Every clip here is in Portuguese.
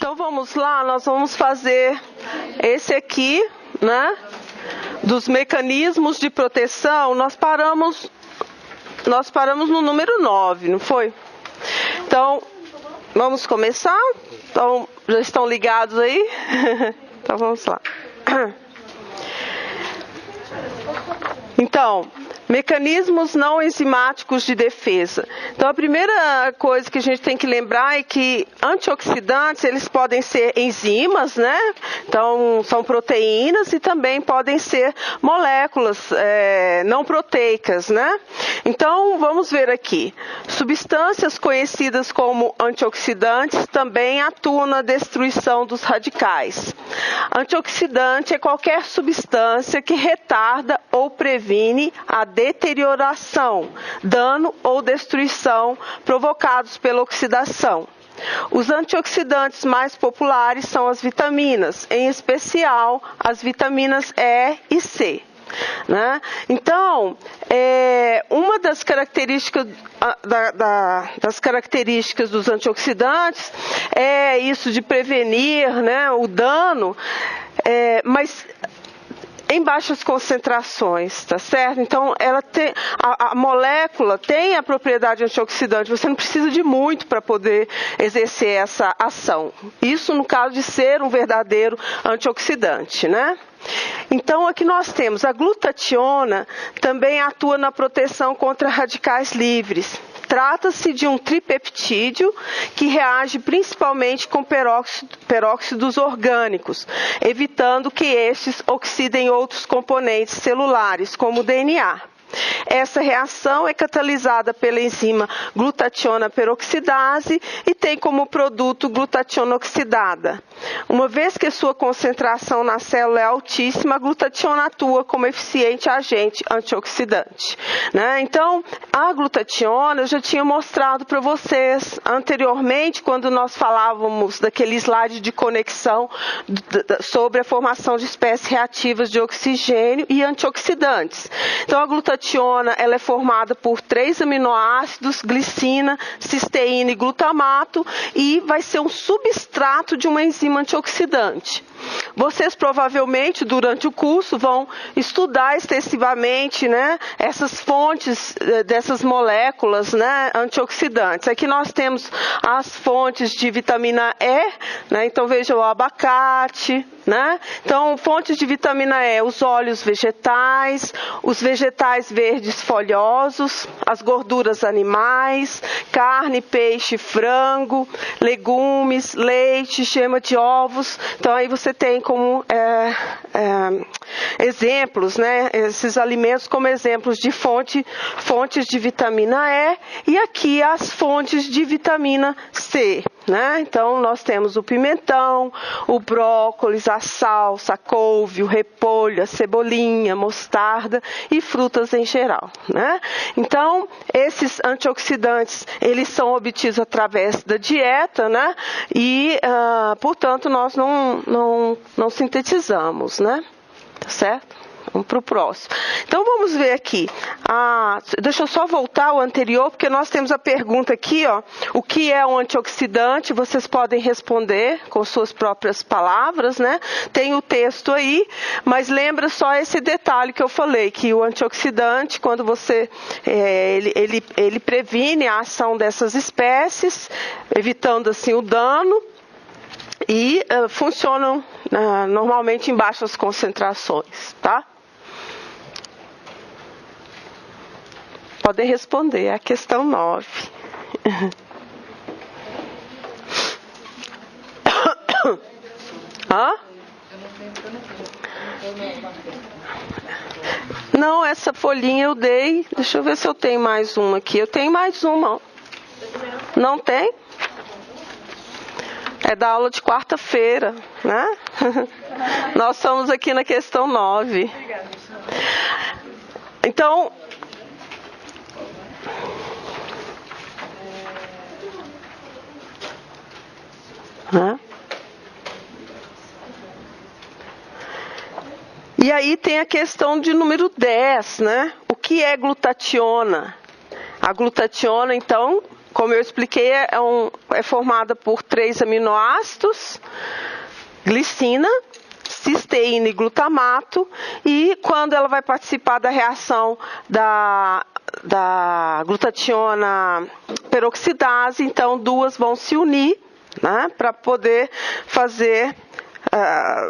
Então vamos lá, nós vamos fazer esse aqui, né? Dos mecanismos de proteção, nós paramos no número 9, não foi? Então, vamos começar? Então, já estão ligados aí? Então vamos lá. Então, mecanismos não enzimáticos de defesa. Então, a primeira coisa que a gente tem que lembrar é que antioxidantes, eles podem ser enzimas, né? Então, são proteínas e também podem ser moléculas não proteicas, né? Então, vamos ver aqui. Substâncias conhecidas como antioxidantes também atuam na destruição dos radicais. Antioxidante é qualquer substância que retarda ou previne a deterioração, dano ou destruição provocados pela oxidação. Os antioxidantes mais populares são as vitaminas, em especial as vitaminas E e C. Né? Então, uma das características, das características dos antioxidantes é isso de prevenir, né, o dano, mas em baixas concentrações, tá certo? Então, a molécula tem a propriedade antioxidante, você não precisa de muito para poder exercer essa ação. Isso no caso de ser um verdadeiro antioxidante, né? Então, aqui nós temos a glutationa, também atua na proteção contra radicais livres. Trata-se de um tripeptídeo que reage principalmente com peróxidos orgânicos, evitando que estes oxidem outros componentes celulares, como o DNA. Essa reação é catalisada pela enzima glutationa peroxidase e tem como produto glutationa oxidada. Uma vez que sua concentração na célula é altíssima, a glutationa atua como eficiente agente antioxidante. Né? Então, a glutationa eu já tinha mostrado para vocês anteriormente, quando nós falávamos daquele slide de conexão sobre a formação de espécies reativas de oxigênio e antioxidantes. Então, a glutationa ela é formada por 3 aminoácidos, glicina, cisteína e glutamato, e vai ser um substrato de uma enzima antioxidante. Vocês provavelmente, durante o curso, vão estudar extensivamente, né, essas fontes dessas moléculas, né, antioxidantes. Aqui nós temos as fontes de vitamina E, né, então veja o abacate, né? Então, fontes de vitamina E, os óleos vegetais, os vegetais verdes folhosos, as gorduras animais, carne, peixe, frango, legumes, leite, gema de ovos. Então, aí você tem como exemplos, né, esses alimentos como exemplos de fontes de vitamina E, e aqui as fontes de vitamina C. Né? Então, nós temos o pimentão, o brócolis, a salsa, a couve, o repolho, a cebolinha, mostarda e frutas em geral. Né? Então, esses antioxidantes, eles são obtidos através da dieta, né? E, portanto, nós não sintetizamos, né? Tá certo? Vamos para o próximo. Então, vamos ver aqui. Deixa eu só voltar ao anterior, porque nós temos a pergunta aqui, ó, o que é um antioxidante? Vocês podem responder com suas próprias palavras, né? Tem o texto aí, mas lembra só esse detalhe que eu falei, que o antioxidante, quando você, ele previne a ação dessas espécies, evitando assim o dano, e funcionam normalmente em baixas concentrações, tá? Podem responder, é a questão 9. Hã? Não, essa folhinha eu dei. Deixa eu ver se eu tenho mais uma aqui. Eu tenho mais uma. Não tem? É da aula de quarta-feira, né? Nós estamos aqui na questão 9. Então, e aí tem a questão de número 10, né? O que é glutationa? A glutationa, então, como eu expliquei, é formada por 3 aminoácidos, glicina, cisteína e glutamato, e quando ela vai participar da reação da glutationa peroxidase, então 2 vão se unir, né, para poder fazer,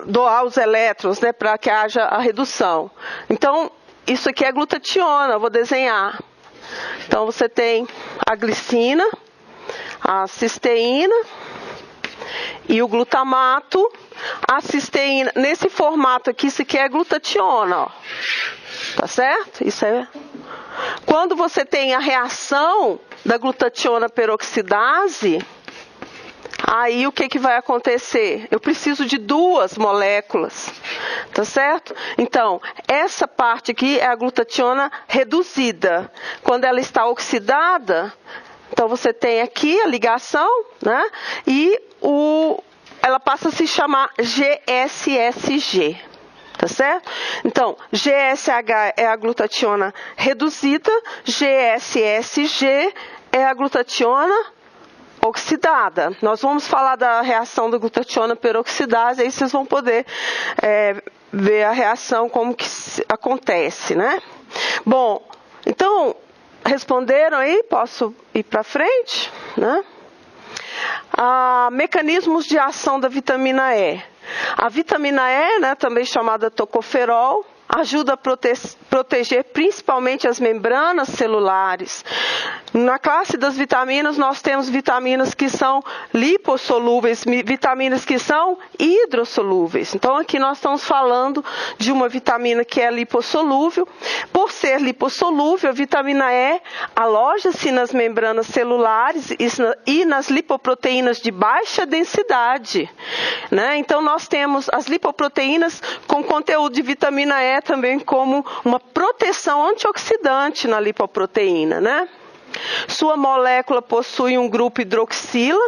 doar os elétrons, né, para que haja a redução. Então, isso aqui é glutationa, eu vou desenhar. Então, você tem a glicina, a cisteína e o glutamato. A cisteína, nesse formato aqui, isso aqui é glutationa, ó. Tá certo? Isso é. Quando você tem a reação da glutationa peroxidase, aí o que vai acontecer? Eu preciso de 2 moléculas, tá certo? Então, essa parte aqui é a glutationa reduzida. Quando ela está oxidada, então você tem aqui a ligação, né? E ela passa a se chamar GSSG, tá certo? Então, GSH é a glutationa reduzida, GSSG é a glutationa oxidada. Nós vamos falar da reação da glutationa peroxidase, aí vocês vão poder ver a reação, como que acontece, né? Bom, então, responderam aí? Posso ir para frente, né? Mecanismos de ação da vitamina E. A vitamina E, né, também chamada tocoferol, ajuda a proteger principalmente as membranas celulares. Na classe das vitaminas, nós temos vitaminas que são lipossolúveis, vitaminas que são hidrossolúveis. Então, aqui nós estamos falando de uma vitamina que é lipossolúvel. Por ser lipossolúvel, a vitamina E aloja-se nas membranas celulares e nas lipoproteínas de baixa densidade, né? Então, nós temos as lipoproteínas com conteúdo de vitamina E também como uma proteção antioxidante na lipoproteína, né? Sua molécula possui um grupo hidroxila,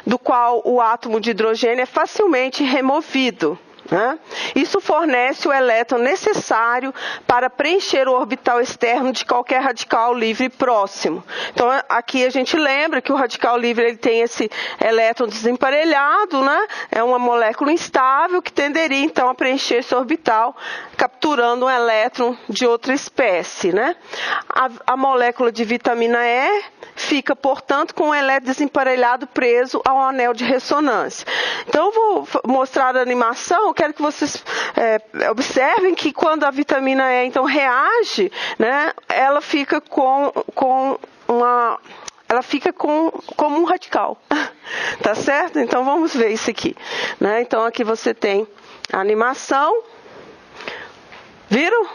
do qual o átomo de hidrogênio é facilmente removido, né? Isso fornece o elétron necessário para preencher o orbital externo de qualquer radical livre próximo. Então, aqui a gente lembra que o radical livre ele tem esse elétron desemparelhado, né? É uma molécula instável que tenderia então a preencher esse orbital, capturando um elétron de outra espécie, né? A molécula de vitamina E fica, portanto, com o elétron desemparelhado preso ao anel de ressonância. Então, eu vou mostrar a animação. Eu quero que vocês observem que quando a vitamina E, então, reage, né, ela fica como um radical. Tá certo? Então, vamos ver isso aqui, né? Então, aqui você tem a animação. Viram?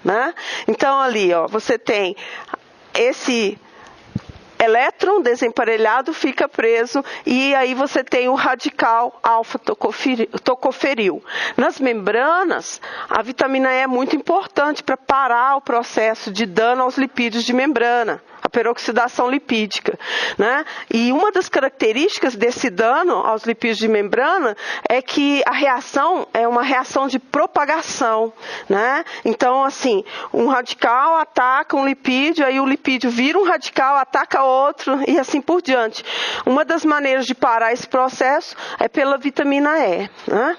Né? Então, ali, ó, você tem esse elétron desemparelhado, fica preso, e aí você tem o radical alfa-tocoferil. Nas membranas, a vitamina E é muito importante para parar o processo de dano aos lipídios de membrana, a peroxidação lipídica, né? E uma das características desse dano aos lipídios de membrana é que a reação é uma reação de propagação, né? Então, assim, um radical ataca um lipídio, aí o lipídio vira um radical, ataca outro e assim por diante. Uma das maneiras de parar esse processo é pela vitamina E, né?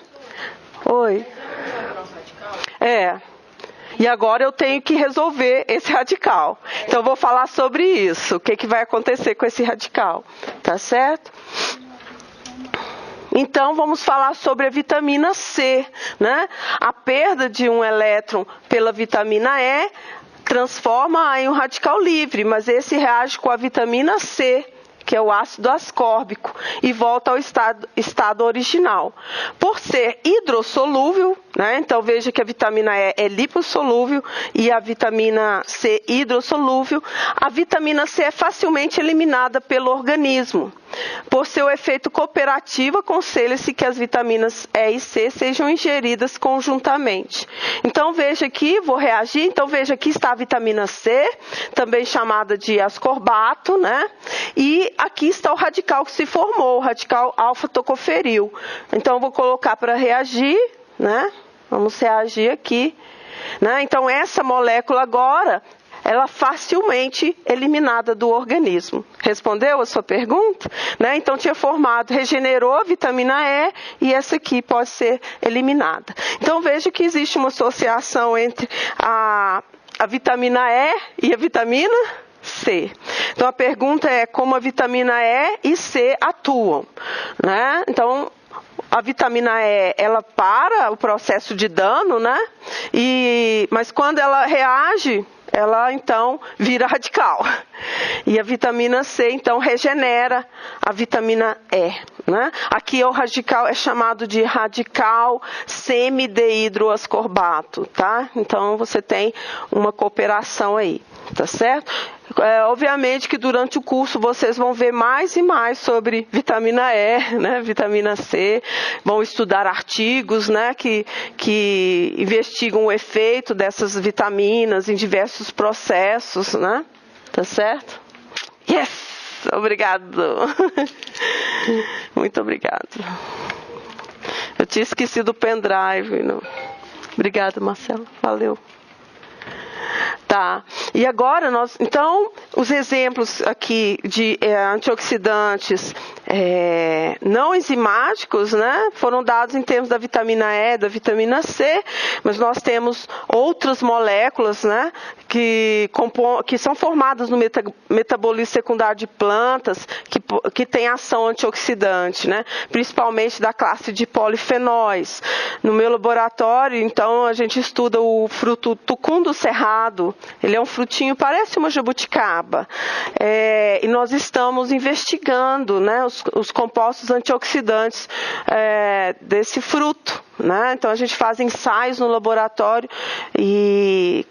Oi. E agora eu tenho que resolver esse radical. Então, eu vou falar sobre isso. O que vai acontecer com esse radical. Tá certo? Então, vamos falar sobre a vitamina C, né? A perda de um elétron pela vitamina E transforma em um radical livre, mas esse reage com a vitamina C, que é o ácido ascórbico, e volta ao estado original. Por ser hidrossolúvel, né, então veja que a vitamina E é lipossolúvel e a vitamina C hidrossolúvel, a vitamina C é facilmente eliminada pelo organismo. Por seu efeito cooperativo, aconselha-se que as vitaminas E e C sejam ingeridas conjuntamente. Então, veja aqui, vou reagir. Então, veja aqui está a vitamina C, também chamada de ascorbato, né? E aqui está o radical que se formou, o radical alfa-tocoferil. Então, eu vou colocar para reagir, né? Vamos reagir aqui, né? Então, essa molécula agora ela facilmente eliminada do organismo. Respondeu a sua pergunta? Né? Então tinha formado, regenerou a vitamina E e essa aqui pode ser eliminada. Então veja que existe uma associação entre a vitamina E e a vitamina C. Então a pergunta é como a vitamina E e C atuam, né? Então a vitamina E, ela para o processo de dano, né? Mas quando ela reage, ela então vira radical. E a vitamina C então regenera a vitamina E, né? Aqui o radical é chamado de radical semideidroascorbato, tá? Então você tem uma cooperação aí, tá certo? Obviamente que durante o curso vocês vão ver mais e mais sobre vitamina E, né, vitamina C, vão estudar artigos, né, que investigam o efeito dessas vitaminas em diversos processos, né, tá certo? Yes! Obrigado! Muito obrigado. Eu tinha esquecido o pendrive. Não. Obrigada, Marcelo. Valeu. Tá, e agora então, os exemplos aqui de antioxidantes não enzimáticos, né, foram dados em termos da vitamina E, da vitamina C, mas nós temos outras moléculas, né, que são formadas no metabolismo secundário de plantas, que tem ação antioxidante, né, principalmente da classe de polifenóis. No meu laboratório, então, a gente estuda o fruto tucum do cerrado. Ele é um frutinho, parece uma jabuticaba. E nós estamos investigando, né, os compostos antioxidantes desse fruto. Né? Então a gente faz ensaios no laboratório e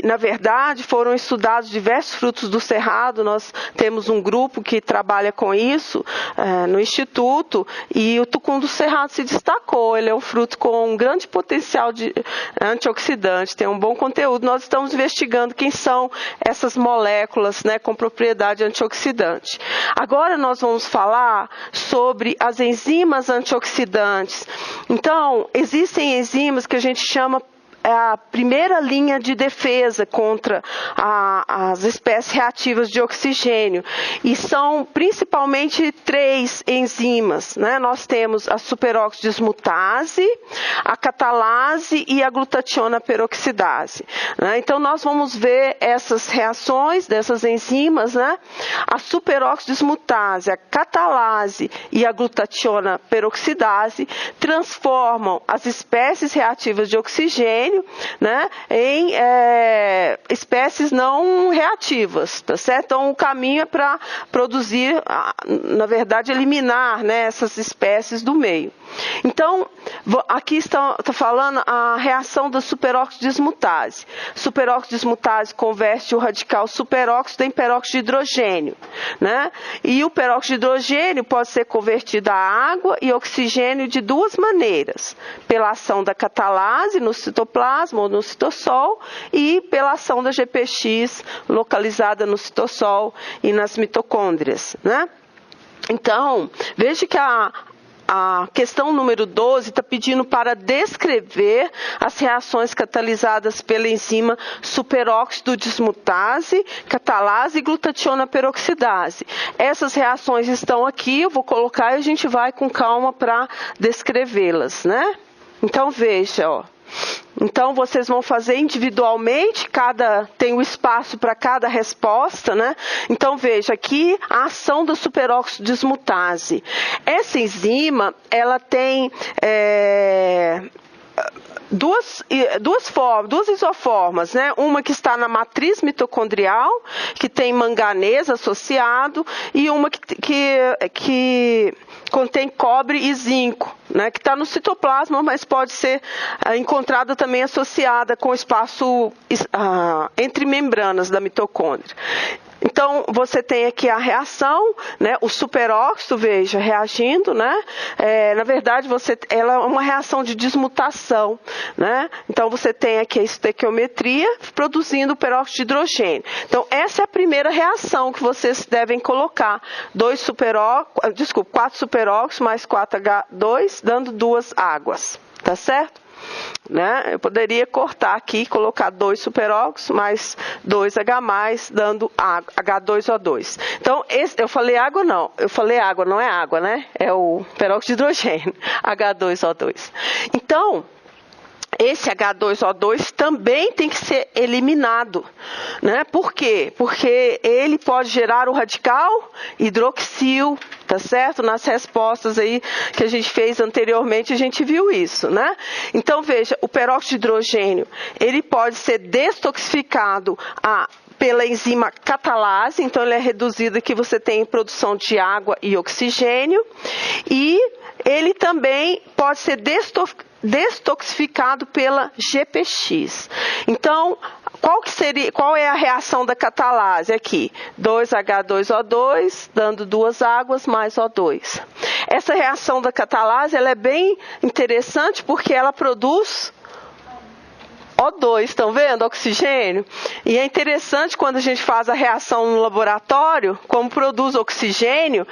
na verdade foram estudados diversos frutos do cerrado. Nós temos um grupo que trabalha com isso no instituto e o tucum do cerrado se destacou. Ele é um fruto com um grande potencial de antioxidante, tem um bom conteúdo. Nós estamos investigando quem são essas moléculas, né, com propriedade antioxidante. Agora nós vamos falar sobre as enzimas antioxidantes. Então, existem enzimas que a gente chama a primeira linha de defesa contra as espécies reativas de oxigênio. E são principalmente 3 enzimas, né? Nós temos a superoxidismutase, a catalase e a glutationa peroxidase. Né? Então nós vamos ver essas reações dessas enzimas, né? A superoxidismutase, a catalase e a glutationa peroxidase transformam as espécies reativas de oxigênio, né, em espécies não reativas, tá certo? Então o caminho é para produzir, na verdade, eliminar, né, essas espécies do meio. Então, aqui está falando a reação da superoxidismutase. Superoxidismutase converte o radical superóxido em peróxido de hidrogênio, né? E o peróxido de hidrogênio pode ser convertido a água e oxigênio de 2 maneiras: pela ação da catalase no citoplasma ou no citossol e pela ação da GPX localizada no citossol e nas mitocôndrias, né? Então, veja que a questão número 12 está pedindo para descrever as reações catalisadas pela enzima superóxido dismutase, catalase e glutationa peroxidase. Essas reações estão aqui, eu vou colocar e a gente vai com calma para descrevê-las, né? Então veja, ó. Então vocês vão fazer individualmente, tem um espaço para cada resposta, né? Então veja aqui a ação da superoxidismutase. Essa enzima, ela tem duas isoformas, né? Uma que está na matriz mitocondrial, que tem manganês associado, e uma que contém cobre e zinco, né? Que está no citoplasma, mas pode ser encontrada também associada com o espaço entre membranas da mitocôndria. Então, você tem aqui a reação, né, o superóxido, veja, reagindo, né, na verdade, ela é uma reação de desmutação, né, então você tem aqui a estequiometria produzindo o peróxido de hidrogênio. Então, essa é a primeira reação que vocês devem colocar, 4 superóxidos mais 4H2, dando 2 águas, tá certo? né? Eu poderia cortar aqui, colocar 2 superóxidos mais 2H+, dando H2O2. Então, eu falei água não, não é água, né? É o peróxido de hidrogênio, H2O2. Então, esse H2O2 também tem que ser eliminado, né? Por quê? Porque ele pode gerar o radical hidroxil, tá certo? Nas respostas aí que a gente fez anteriormente, a gente viu isso, né? Então, veja, o peróxido de hidrogênio, ele pode ser destoxificado pela enzima catalase, então ele é reduzido aqui, você tem produção de água e oxigênio, e ele também pode ser destoxificado pela GPX. Então, qual é a reação da catalase aqui? 2H2O2, dando 2 águas mais O2. Essa reação da catalase, ela é bem interessante porque ela produz O2, estão vendo? Oxigênio. E é interessante quando a gente faz a reação no laboratório, como produz oxigênio,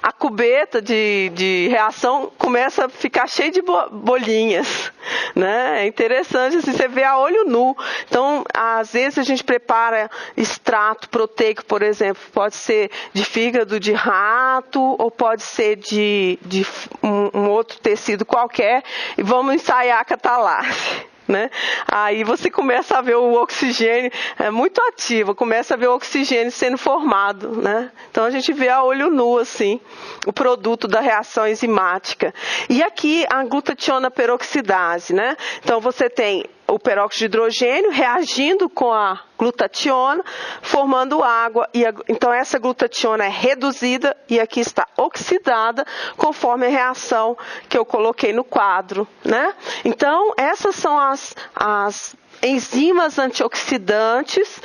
a cubeta de reação começa a ficar cheia de bolinhas, né? É interessante, assim, você vê a olho nu. Então, às vezes a gente prepara extrato proteico, por exemplo, pode ser de fígado de rato, ou pode ser de um outro tecido qualquer, e vamos ensaiar a catalase. Né? Aí você começa a ver o oxigênio, é muito ativo, começa a ver o oxigênio sendo formado, né? Então a gente vê a olho nu assim, o produto da reação enzimática. E aqui a glutationa peroxidase, né? Então você tem o peróxido de hidrogênio reagindo com a glutationa, formando água. Então essa glutationa é reduzida e aqui está oxidada, conforme a reação que eu coloquei no quadro, né? Então essas são as enzimas antioxidantes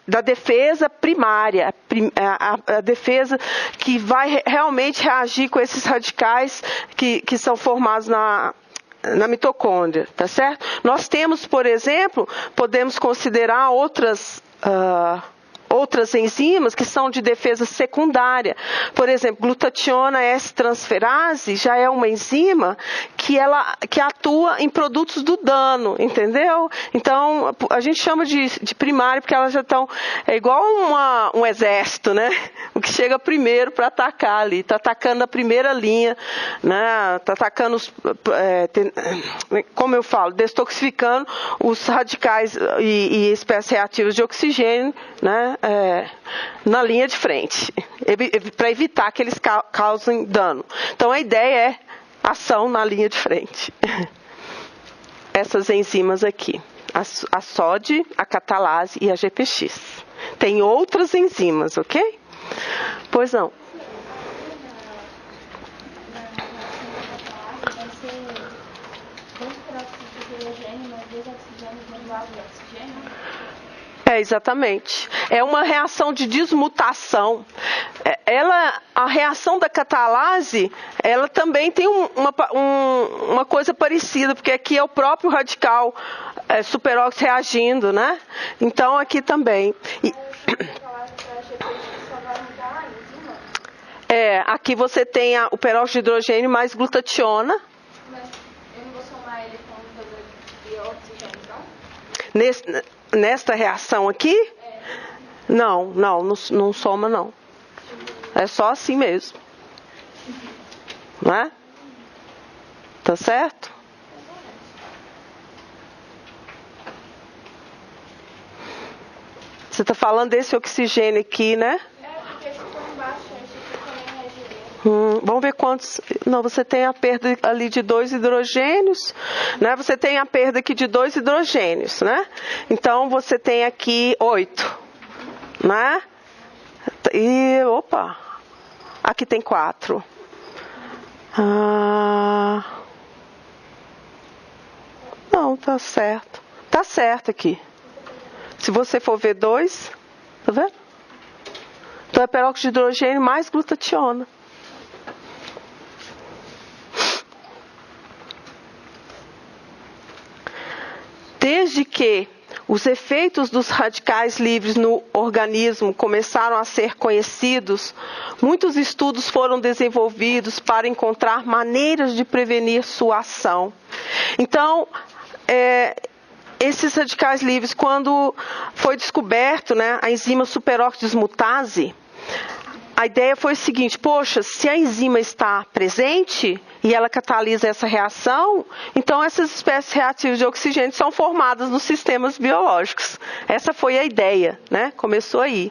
da defesa primária, a defesa que vai realmente reagir com esses radicais que são formados na mitocôndria, tá certo? Nós temos, por exemplo, podemos considerar outras enzimas que são de defesa secundária. Por exemplo, glutationa S-transferase já é uma enzima que atua em produtos do dano, entendeu? Então, a gente chama de primária porque elas já estão, é igual um exército, né? O que chega primeiro para atacar ali, está atacando a primeira linha, né? Está atacando, como eu falo, destoxificando os radicais e espécies reativas de oxigênio, né? Na linha de frente, para evitar que eles causem dano. Então a ideia é ação na linha de frente. Essas enzimas aqui, a SOD, a catalase e a GPX. Tem outras enzimas, ok? Pois não. Exatamente. É uma reação de desmutação. A reação da catalase, ela também tem uma coisa parecida, porque aqui é o próprio radical superóxido reagindo, né? Então aqui também. Aqui você tem o peróxido de hidrogênio mais glutationa. Mas eu não vou somar ele com o oxigênio, não? Nesta reação aqui? Não soma não. É só assim mesmo. Não é? Tá certo? Você está falando desse oxigênio aqui, né? Porque se for embaixo, esse também é direito. Vamos ver quantos. Não, você tem a perda ali de 2 hidrogênios, né? Você tem a perda aqui de 2 hidrogênios, né? Então você tem aqui 8, né? E aqui tem 4. Não, tá certo. Tá certo aqui. Se você for ver 2, tá vendo? Então é peróxido de hidrogênio mais glutationa. Desde que os efeitos dos radicais livres no organismo começaram a ser conhecidos, muitos estudos foram desenvolvidos para encontrar maneiras de prevenir sua ação. Então, esses radicais livres, quando foi descoberto, né, a enzima superóxido dismutase, a ideia foi o seguinte: poxa, se a enzima está presente e ela catalisa essa reação, então essas espécies reativas de oxigênio são formadas nos sistemas biológicos. Essa foi a ideia, né? Começou aí.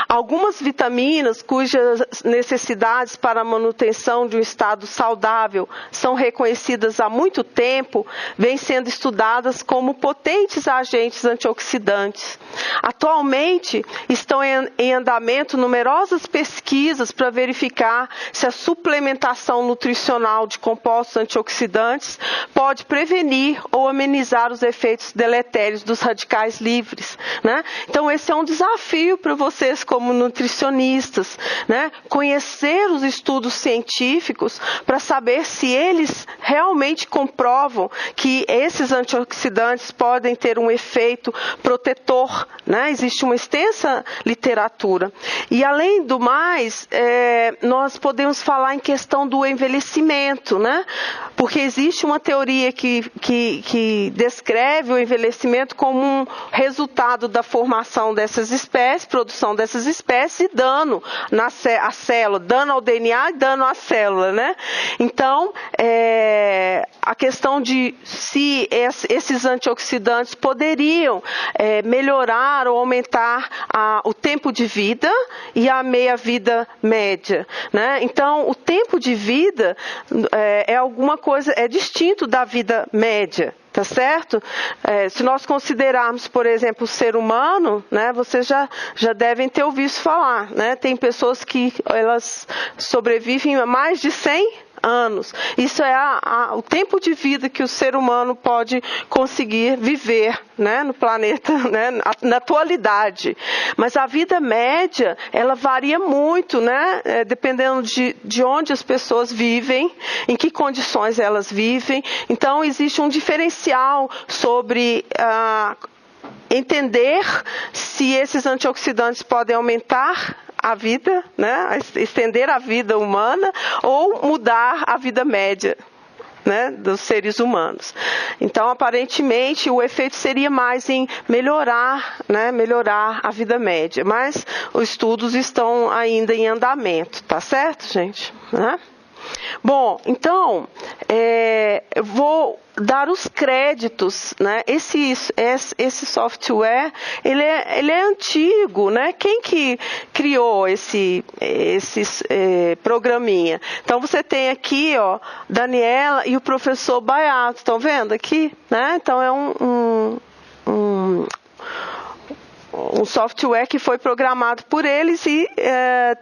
Algumas vitaminas cujas necessidades para a manutenção de um estado saudável são reconhecidas há muito tempo, vêm sendo estudadas como potentes agentes antioxidantes. Atualmente, estão em andamento numerosas pesquisas para verificar se a suplementação nutricional de compostos antioxidantes pode prevenir ou amenizar os efeitos deletérios dos radicais livres, né? Então, esse é um desafio para vocês como nutricionistas, né? Conhecer os estudos científicos para saber se eles realmente comprovam que esses antioxidantes podem ter um efeito protetor, né? Existe uma extensa literatura. E além do mais, nós podemos falar em questão do envelhecimento, né? Porque existe uma teoria que descreve o envelhecimento como um resultado da formação dessas espécies, produção dessas espécies e dano à célula, dano ao DNA e dano à célula, né? Então, a questão de se esses antioxidantes poderiam melhorar ou aumentar o tempo de vida e a meia-vida média, né? Então, o tempo de vida é alguma coisa, é distinto da vida média. Tá certo? Se nós considerarmos, por exemplo, o ser humano, né, vocês já devem ter ouvido falar, né? Tem pessoas que elas sobrevivem a mais de 100 anos. Isso é o tempo de vida que o ser humano pode conseguir viver, né, no planeta, né, na atualidade. Mas a vida média, ela varia muito, né, dependendo de onde as pessoas vivem, em que condições elas vivem. Então, existe um diferencial sobre entender se esses antioxidantes podem aumentar a vida, né, estender a vida humana ou mudar a vida média, né, dos seres humanos. Então, aparentemente, o efeito seria mais em melhorar a vida média, mas os estudos estão ainda em andamento, tá certo, gente? Né? Bom, então, eu vou dar os créditos, né? Esse software, ele é antigo, né? Quem que criou esse programinha? Então, você tem aqui, ó, Daniela e o professor Baiato, estão vendo aqui? Né? Então, é um software que foi programado por eles e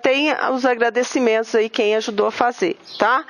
tem os agradecimentos aí quem ajudou a fazer, tá?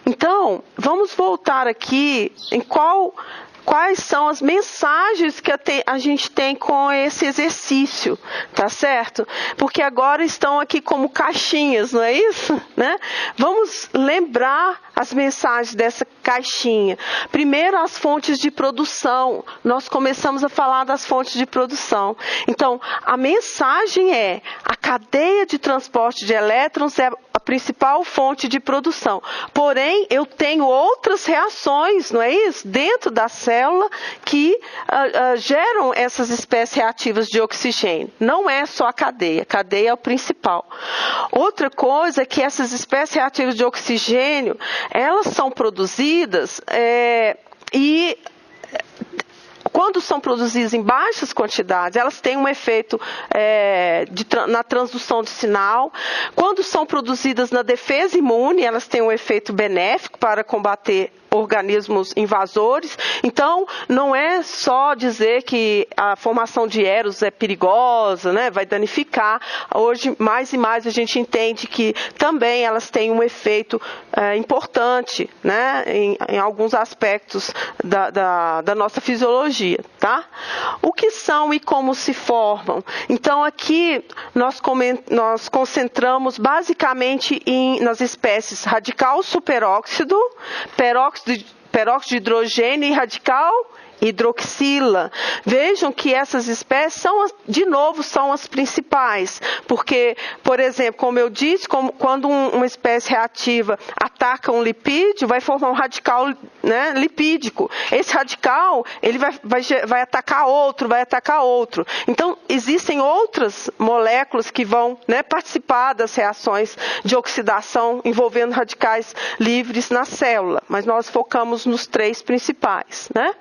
Então, vamos voltar aqui em quais são as mensagens que a gente tem com esse exercício, tá certo? Porque agora estão aqui como caixinhas, não é isso? Né? Vamos lembrar as mensagens dessa caixinha. Primeiro, as fontes de produção. Nós começamos a falar das fontes de produção. Então, a mensagem é: a cadeia de transporte de elétrons é a principal fonte de produção. Porém, eu tenho outras reações, não é isso? Dentro da célula que geram essas espécies reativas de oxigênio. Não é só a cadeia é o principal. Outra coisa é que essas espécies reativas de oxigênio, elas são produzidas e quando são produzidas em baixas quantidades, elas têm um efeito na transdução de sinal. Quando são produzidas na defesa imune, elas têm um efeito benéfico para combater organismos invasores. Então, não é só dizer que a formação de eros é perigosa, né, vai danificar. Hoje, mais e mais, a gente entende que também elas têm um efeito importante, né, em alguns aspectos da nossa fisiologia. Tá? O que são e como se formam? Então, aqui nós concentramos basicamente nas espécies radical superóxido, peróxido de hidrogênio e radical hidroxila. Vejam que essas espécies são as principais, porque, por exemplo, como eu disse, quando uma espécie reativa ataca um lipídio, vai formar um radical, né, lipídico. Esse radical, ele vai atacar outro. Então, existem outras moléculas que vão, né, participar das reações de oxidação envolvendo radicais livres na célula, mas nós focamos nos 3 principais, né?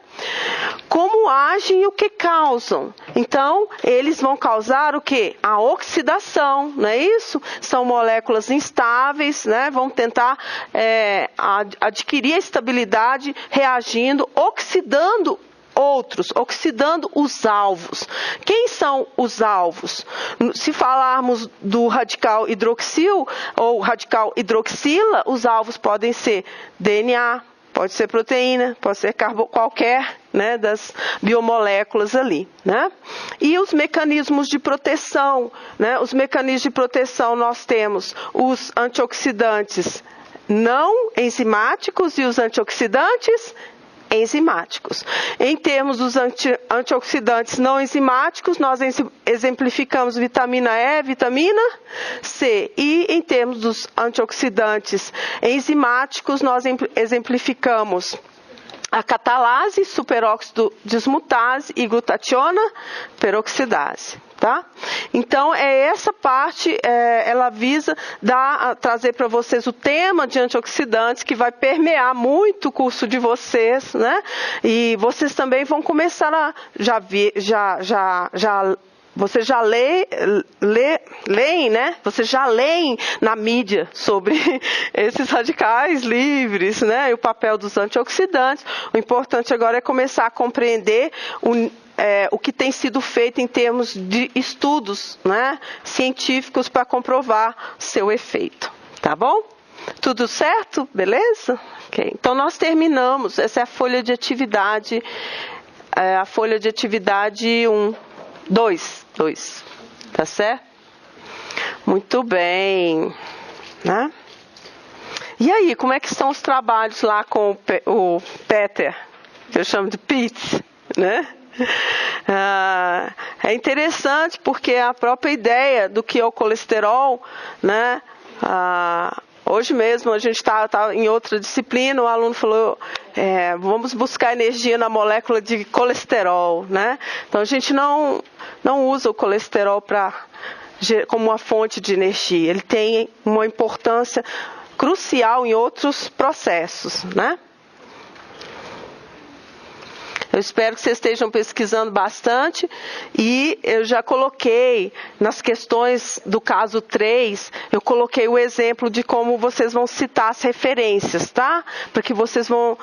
Como agem e o que causam? Então, eles vão causar o quê? A oxidação, não é isso? São moléculas instáveis, né? Vão tentar adquirir a estabilidade reagindo, oxidando os alvos. Quem são os alvos? Se falarmos do radical hidroxil ou radical hidroxila, os alvos podem ser DNA, pode ser proteína, pode ser qualquer, né, das biomoléculas ali, né? E os mecanismos de proteção, né? Os mecanismos de proteção nós temos os antioxidantes não enzimáticos e os antioxidantes enzimáticos. Em termos dos antioxidantes não enzimáticos, nós exemplificamos vitamina E, vitamina C. E em termos dos antioxidantes enzimáticos, nós exemplificamos a catalase, superóxido dismutase e glutationa peroxidase. Tá? Então, essa parte, ela visa trazer para vocês o tema de antioxidantes que vai permear muito o curso de vocês, né? E vocês também vão começar vocês já leem, né? Vocês já leem na mídia sobre esses radicais livres, né? E o papel dos antioxidantes. O importante agora é começar a compreender o que tem sido feito em termos de estudos, né, científicos para comprovar seu efeito. Tá bom? Tudo certo? Beleza? Okay. Então, nós terminamos. Essa é a folha de atividade. A folha de atividade 2. Tá certo? Muito bem. Né? E aí, como é que estão os trabalhos lá com o Peter? Que eu chamo de Pete, né? É interessante porque a própria ideia do que é o colesterol, né? Hoje mesmo a gente está em outra disciplina, o aluno falou, vamos buscar energia na molécula de colesterol, né? Então a gente não usa o colesterol como uma fonte de energia, ele tem uma importância crucial em outros processos, né? Eu espero que vocês estejam pesquisando bastante e eu já coloquei nas questões do caso 3, eu coloquei o exemplo de como vocês vão citar as referências, tá? Para que vocês vão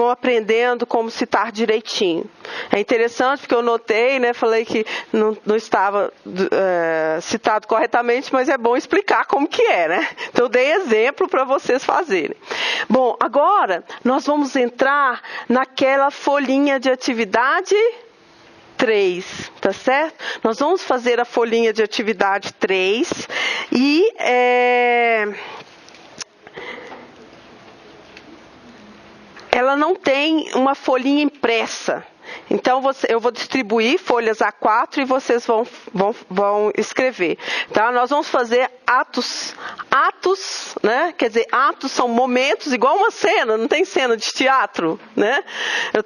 aprendendo como citar direitinho. É interessante porque eu notei, né? Falei que não estava citado corretamente, mas é bom explicar como que é, né? Então eu dei exemplo para vocês fazerem. Bom, agora nós vamos entrar naquela folhinha de atividade 3, tá certo? Nós vamos fazer a folhinha de atividade 3 e ela não tem uma folhinha impressa. Então, eu vou distribuir folhas A4 e vocês vão escrever. Tá? Nós vamos fazer atos, né? Quer dizer, atos são momentos, igual uma cena, não tem cena de teatro, né?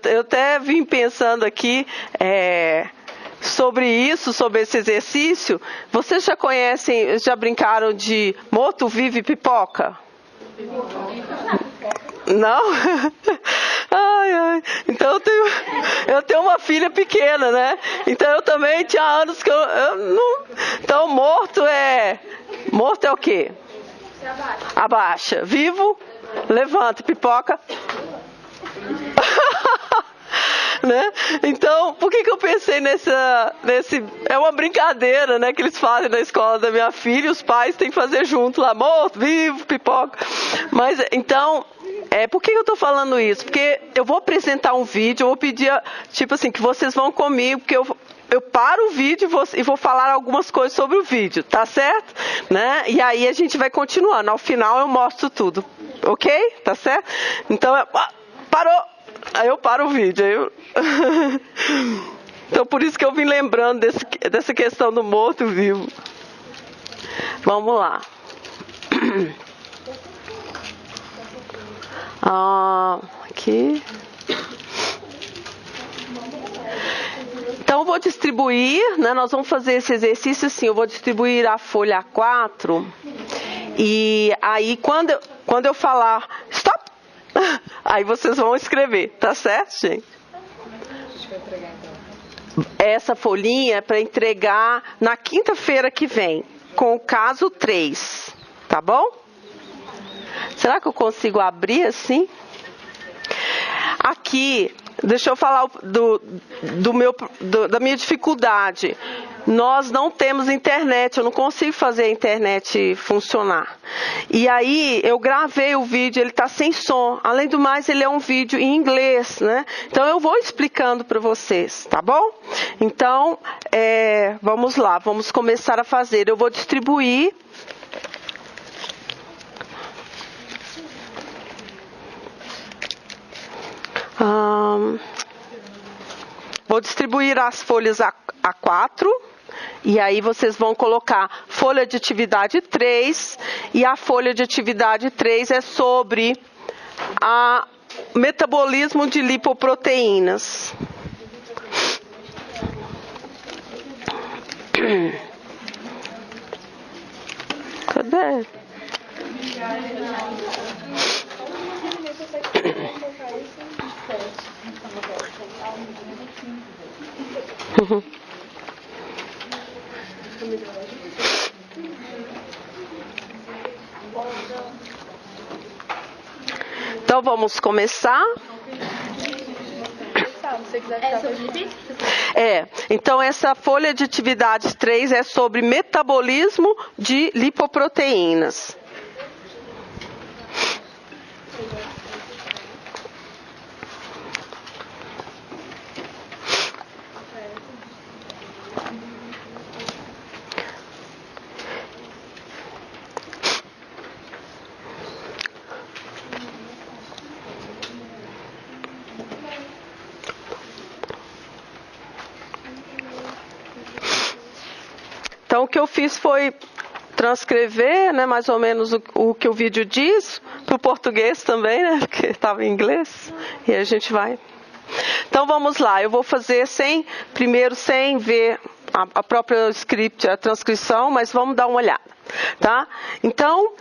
Eu até vim pensando aqui sobre esse exercício. Vocês já conhecem, já brincaram de morto vive pipoca? Não? Ai. Então eu tenho uma filha pequena, né? Então eu também tinha anos que eu não... Então morto é o quê? Abaixa. Vivo, levanta. Pipoca. Né? Então, por que eu pensei nesse... É uma brincadeira, né, que eles fazem na escola da minha filha, os pais têm que fazer junto lá, morto, vivo, pipoca. Mas, então, por que eu estou falando isso? Porque eu vou apresentar um vídeo, eu vou pedir, tipo assim, que vocês vão comigo, porque eu paro o vídeo e vou falar algumas coisas sobre o vídeo, tá certo? Né? E aí a gente vai continuando, ao final eu mostro tudo, ok? Tá certo? Então, parou! Aí eu paro o vídeo. Aí eu... Então, por isso que eu vim lembrando dessa questão do morto-vivo. Vamos lá. Aqui. Então, eu vou distribuir, né? Nós vamos fazer esse exercício assim. Eu vou distribuir a folha A4. E aí, quando eu falar stop, aí vocês vão escrever, tá certo, gente? Essa folhinha é para entregar na quinta-feira que vem, com o caso 3, tá bom? Será que eu consigo abrir assim? Aqui, deixa eu falar da minha dificuldade. Nós não temos internet, eu não consigo fazer a internet funcionar. E aí, eu gravei o vídeo, ele está sem som. Além do mais, ele é um vídeo em inglês, né? Então, eu vou explicando para vocês, tá bom? Então, vamos lá, vamos começar a fazer. Eu vou distribuir. Vou distribuir as folhas A4. E aí vocês vão colocar folha de atividade 3. E a folha de atividade 3 é sobre o metabolismo de lipoproteínas. Cadê? Então vamos começar. Então essa folha de atividade 3 é sobre metabolismo de lipoproteínas. Então, o que eu fiz foi transcrever, né, mais ou menos o que o vídeo diz, para o português também, né, porque estava em inglês, e a gente vai. Então, vamos lá, eu vou fazer primeiro sem ver a própria script, a transcrição, mas vamos dar uma olhada, tá? Então,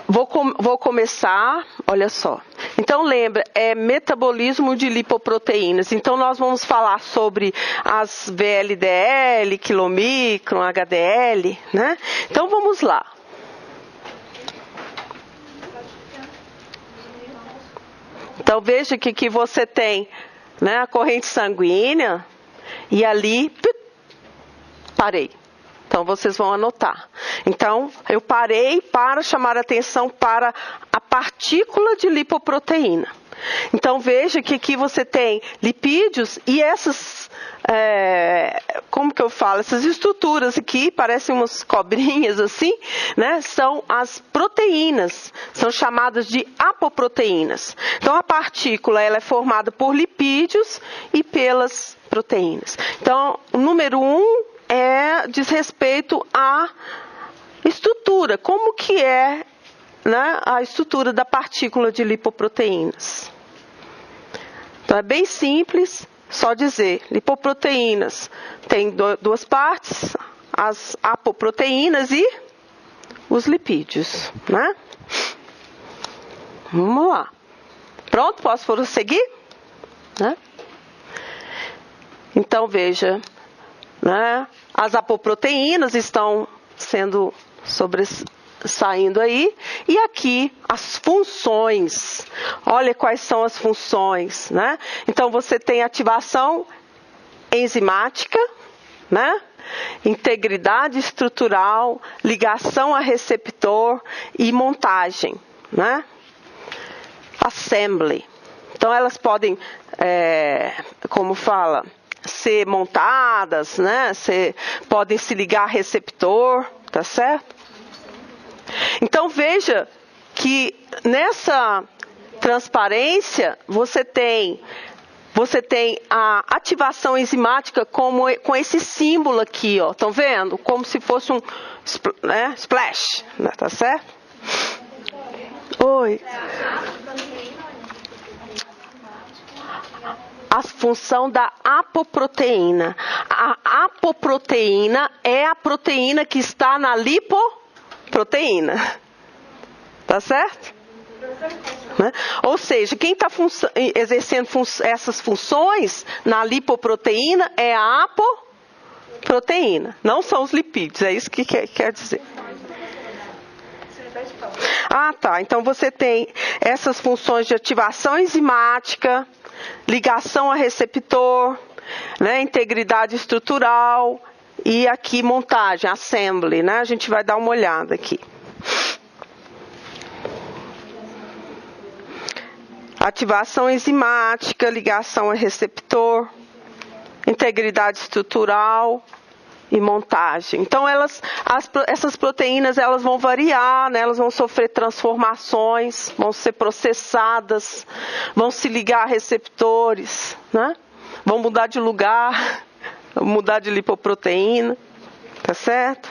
vou começar, olha só. Então, lembra, é metabolismo de lipoproteínas. Então, nós vamos falar sobre as VLDL, quilomicron, HDL, né? Então, vamos lá. Então, veja que aqui você tem, né, a corrente sanguínea e ali, parei. Então, vocês vão anotar. Então, eu parei para chamar a atenção para a partícula de lipoproteína. Então, veja que aqui você tem lipídios e essas, como que eu falo? Essas estruturas aqui, parecem umas cobrinhas assim, né? São as proteínas, são chamadas de apoproteínas. Então, a partícula ela é formada por lipídios e pelas proteínas. Então, o número 1 diz respeito à estrutura, como que é, né, a estrutura da partícula de lipoproteínas. Então é bem simples, só dizer, lipoproteínas tem duas partes, as apoproteínas e os lipídios, né? Vamos lá. Pronto, posso prosseguir? Né? Então veja, né? As apoproteínas estão sendo saindo aí. E aqui as funções. Olha quais são as funções, né? Então você tem ativação enzimática, né? Integridade estrutural, ligação a receptor e montagem, né? Assembly. Então elas podem, como fala, ser montadas, né? Podem se ligar a receptor, tá certo? Então veja que nessa transparência, você tem a ativação enzimática com esse símbolo aqui, ó. Estão vendo? Como se fosse um splash, né? Tá certo? Oi. A função da apoproteína. A apoproteína é a proteína que está na lipoproteína. Tá certo? Né? Ou seja, quem está exercendo essas funções na lipoproteína é a apoproteína. Não são os lipídios, é isso que quer dizer. Ah, tá. Então você tem essas funções de ativação enzimática, ligação a receptor, né, integridade estrutural e aqui montagem, assembly, né? A gente vai dar uma olhada aqui. Ativação enzimática, ligação a receptor, integridade estrutural e montagem. Então essas proteínas elas vão variar, né? Elas vão sofrer transformações, vão ser processadas, vão se ligar a receptores, né? Vão mudar de lugar, vão mudar de lipoproteína, tá certo?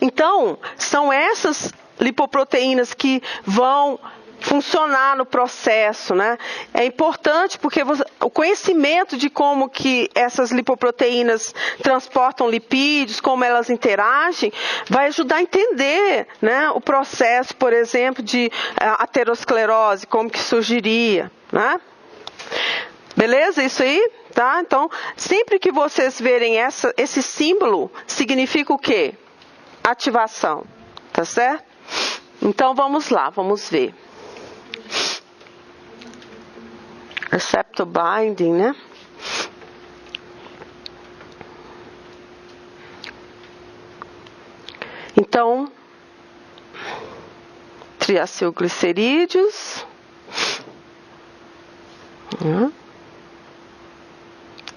Então são essas lipoproteínas que vão funcionar no processo, né? É importante porque o conhecimento de como que essas lipoproteínas transportam lipídios, como elas interagem, vai ajudar a entender, né, o processo, por exemplo, de aterosclerose, como que surgiria, né? Beleza? Isso aí? Tá? Então, sempre que vocês verem esse símbolo, significa o quê? Ativação. Tá certo? Então, vamos lá, vamos ver. Receptor binding, né? Então, triacilglicerídeos.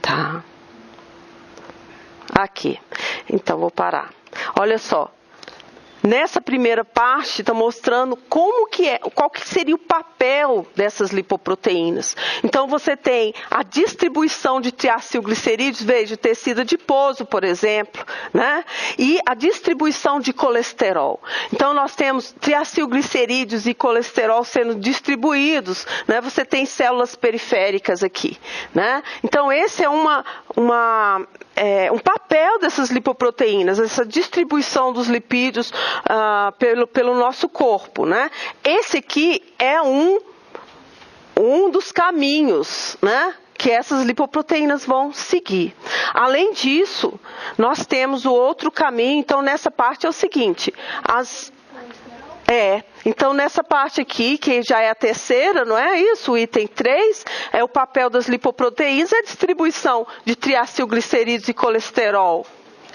Tá. Aqui. Então, vou parar. Olha só. Nessa primeira parte está mostrando qual que seria o papel dessas lipoproteínas. Então você tem a distribuição de triacilglicerídeos, veja, tecido adiposo, por exemplo, né? E a distribuição de colesterol. Então nós temos triacilglicerídeos e colesterol sendo distribuídos, né? Você tem células periféricas aqui, né? Então esse é um papel dessas lipoproteínas, essa distribuição dos lipídios pelo nosso corpo, né? Esse aqui é um dos caminhos, né, que essas lipoproteínas vão seguir. Além disso, nós temos o outro caminho. Então nessa parte é o seguinte, então nessa parte aqui, que já é a terceira, não é isso? O item 3 é o papel das lipoproteínas, a distribuição de triacilglicerídeos e colesterol.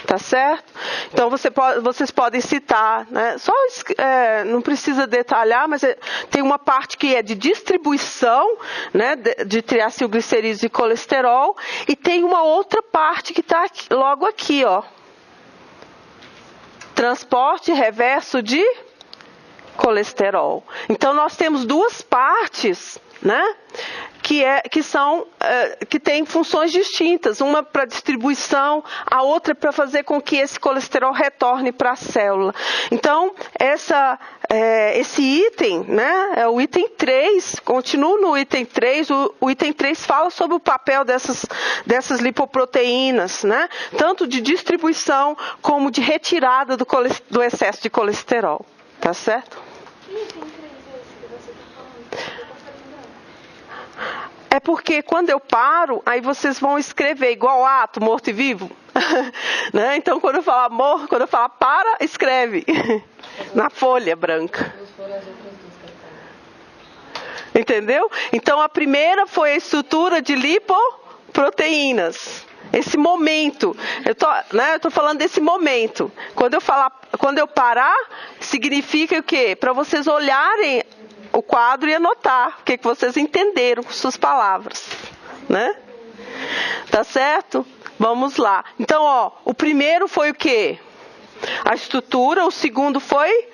Tá certo? Então vocês podem citar, né? Não precisa detalhar, mas tem uma parte que é de distribuição, né, de triacilglicerídeos e colesterol, e tem uma outra parte que está logo aqui, ó. Transporte reverso de colesterol. Então nós temos duas partes, né, que têm funções distintas, uma para distribuição, a outra para fazer com que esse colesterol retorne para a célula. Então, esse item, né, é o item 3, continuo no item 3, o item 3 fala sobre o papel dessas lipoproteínas, né, tanto de distribuição como de retirada do excesso de colesterol. Tá certo? É porque quando eu paro, aí vocês vão escrever igual ato, morto e vivo. Né? Então quando eu falar para, escreve. Na folha branca. Entendeu? Então a primeira foi a estrutura de lipoproteínas. Esse momento. Eu tô falando desse momento. Quando eu parar, significa o quê? Para vocês olharem o quadro e anotar o que vocês entenderam com suas palavras, né? Tá certo? Vamos lá. Então, ó, o primeiro foi o quê? A estrutura, o segundo foi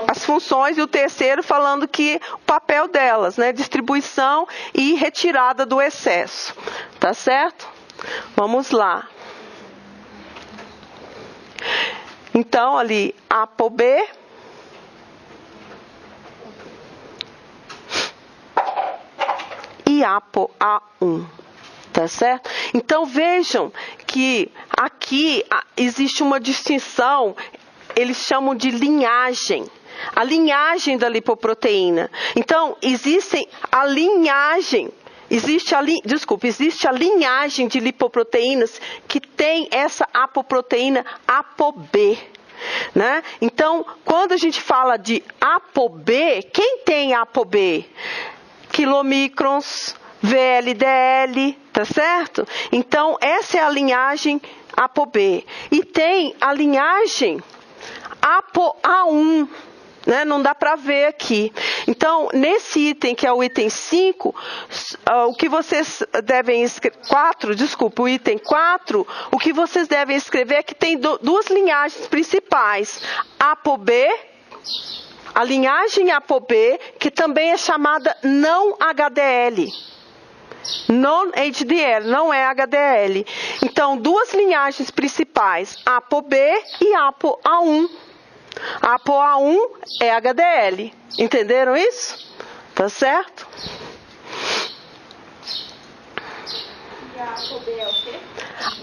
as funções, e o terceiro falando que o papel delas, né? Distribuição e retirada do excesso. Tá certo? Vamos lá. Então, ali, ApoB e ApoA1. Tá certo? Então, vejam que aqui existe uma distinção, eles chamam de linhagem. A linhagem da lipoproteína. Então, existe a linhagem de lipoproteínas que tem essa apoproteína ApoB. Né? Então, quando a gente fala de ApoB, quem tem ApoB? Quilomicrons, VLDL, tá certo? Então, essa é a linhagem ApoB. E tem a linhagem ApoA1, né? Não dá para ver aqui. Então, nesse item, que é o item 5, o que vocês devem escrever, o item 4, o que vocês devem escrever é que tem duas linhagens principais. ApoB, a linhagem ApoB, que também é chamada não HDL. Non-HDL, não é HDL. Então, duas linhagens principais, ApoB e ApoA1. A ApoA1 é HDL. Entenderam isso? Tá certo? E a ApoB é o quê?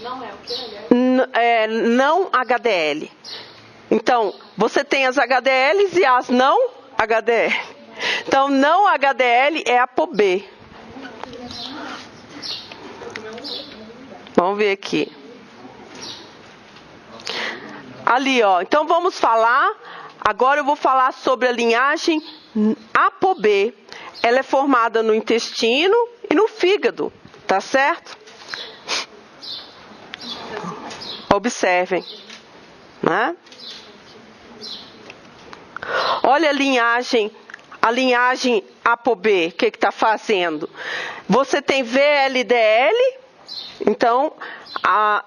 Não é o quê, aliás? É não HDL. Então, você tem as HDLs e as não HDL. Então, não HDL é ApoB. Vamos ver aqui. Ali, ó. Então, vamos falar. Agora eu vou falar sobre a linhagem ApoB. Ela é formada no intestino e no fígado. Tá certo? Observem. Né? Olha a linhagem ApoB. O que está fazendo? Você tem VLDL. Então,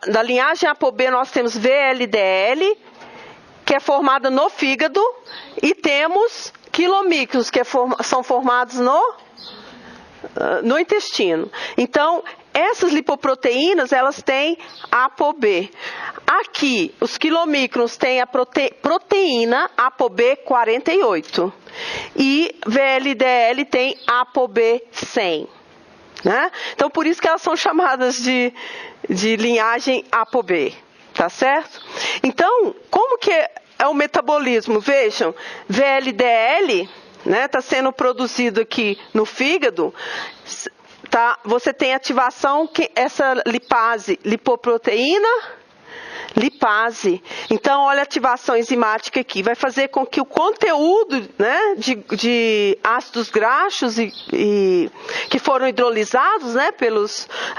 da linhagem ApoB nós temos VLDL, que é formada no fígado, e temos quilomicrons, que são formados no intestino. Então, essas lipoproteínas, elas têm ApoB. Aqui, os quilomicrons têm a proteína ApoB 48. E VLDL tem ApoB 100. Né? Então, por isso que elas são chamadas de linhagem ApoB, tá certo? Então, como que é o metabolismo? Vejam, VLDL, né, tá sendo produzido aqui no fígado, tá? Você tem ativação, essa lipase, lipoproteína, lipase. Então, olha a ativação enzimática aqui. Vai fazer com que o conteúdo, né, de ácidos graxos que foram hidrolisados, né,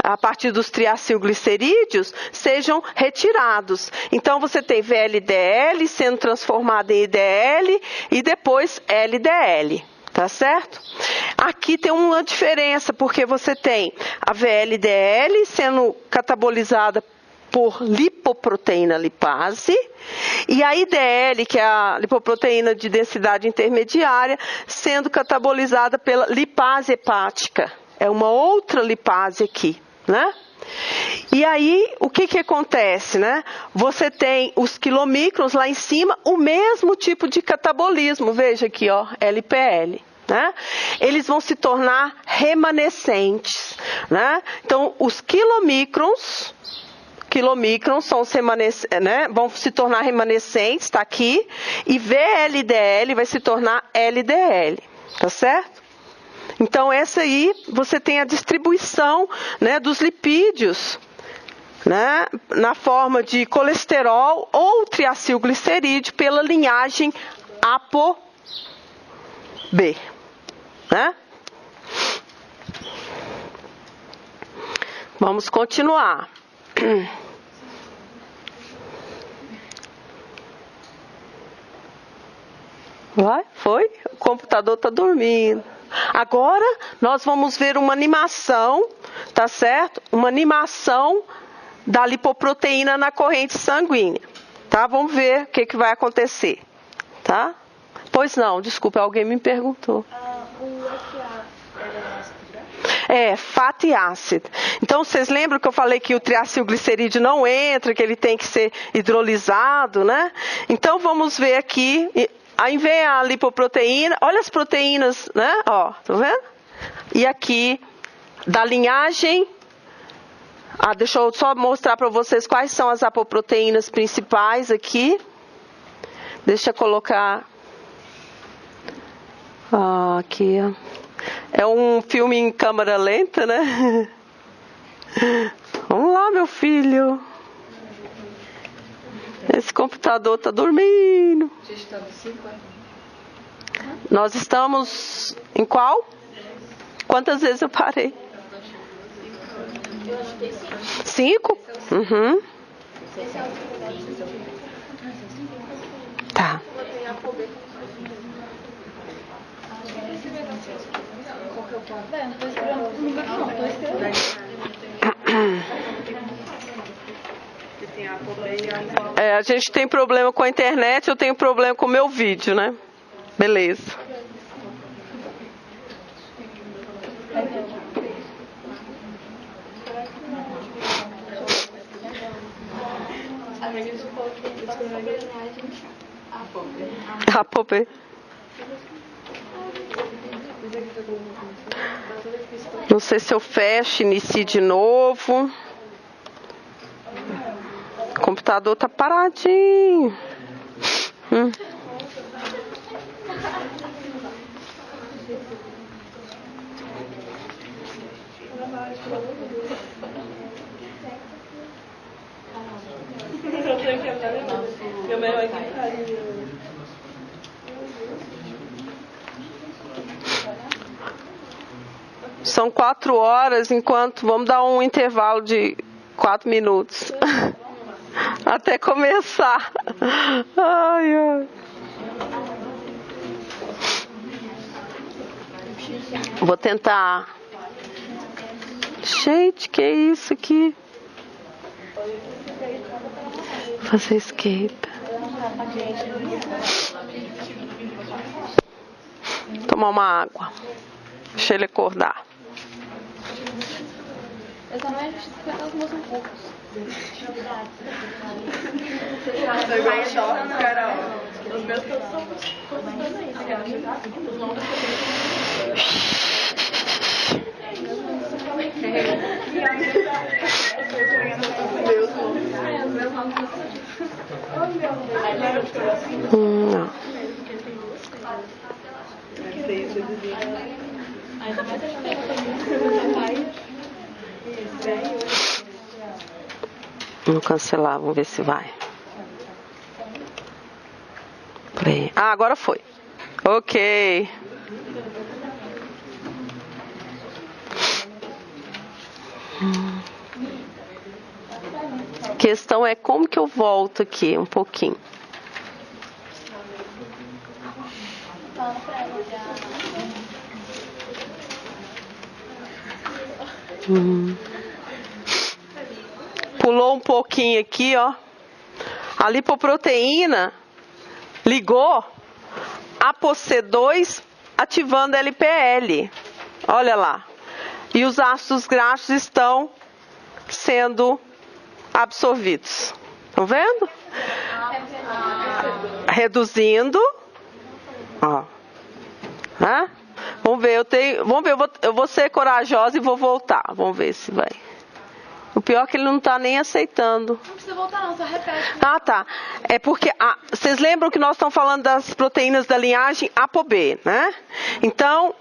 a partir dos triacilglicerídeos, sejam retirados. Então, você tem VLDL sendo transformado em IDL e depois LDL. Tá certo? Aqui tem uma diferença, porque você tem a VLDL sendo catabolizada por lipoproteína lipase, e a IDL, que é a lipoproteína de densidade intermediária, sendo catabolizada pela lipase hepática. É uma outra lipase aqui, né? E aí, o que acontece, né? Você tem os quilomicrons lá em cima, o mesmo tipo de catabolismo. Veja aqui, ó, LPL. Né? Eles vão se tornar remanescentes. Né? Então, os quilomicrons são vão se tornar remanescentes, está aqui, e VLDL vai se tornar LDL, tá certo? Então, essa aí, você tem a distribuição, né, dos lipídios, né, na forma de colesterol ou triacilglicerídeo pela linhagem ApoB. Né? Vamos continuar. Foi? O computador está dormindo. Agora nós vamos ver uma animação, tá certo? Uma animação da lipoproteína na corrente sanguínea, tá? Vamos ver o que vai acontecer, tá? Pois não, desculpa, alguém me perguntou. O EPA era ácido gráfico? É, fatty acid. Então, vocês lembram que eu falei que o triacilglicerídeo não entra, que ele tem que ser hidrolisado, né? Então, vamos ver aqui. Aí vem a lipoproteína. Olha as proteínas, né? Ó, tá vendo? E aqui, da linhagem... deixa eu só mostrar para vocês quais são as apoproteínas principais aqui. Deixa eu colocar... aqui, ó. É um filme em câmera lenta, né? Vamos lá, meu filho. Esse computador tá dormindo. Nós estamos em qual? Quantas vezes eu parei? 5? Uhum. Tá. A gente tem problema com a internet, eu tenho problema com o meu vídeo, né? Beleza. ApoB. Não sei se eu fecho, inicio de novo. O computador tá paradinho. São 4 horas, enquanto vamos dar um intervalo de 4 minutos até começar. Ai, ai. Vou tentar. Gente, que é isso aqui? Vou fazer escape. Tomar uma água. Deixa ele acordar. Eu também acho que elas mostram poucos. Tô igual choque, Carol. Os meus todos são também. Os longas Não. Vamos cancelar, vamos ver se vai. Play. Agora foi. Ok. A questão é como que eu volto aqui um pouquinho. Pulou um pouquinho aqui, ó. A lipoproteína ligou ApoC2 ativando LPL. Olha lá. E os ácidos graxos estão sendo absorvidos. Estão vendo? Reduzindo. Ó. Vamos ver, eu vou ser corajosa e vou voltar. Vamos ver se vai. O pior é que ele não está nem aceitando. Não precisa voltar não, só repete. Ah, tá. É porque, vocês lembram que nós estamos falando das proteínas da linhagem ApoB, né? Então,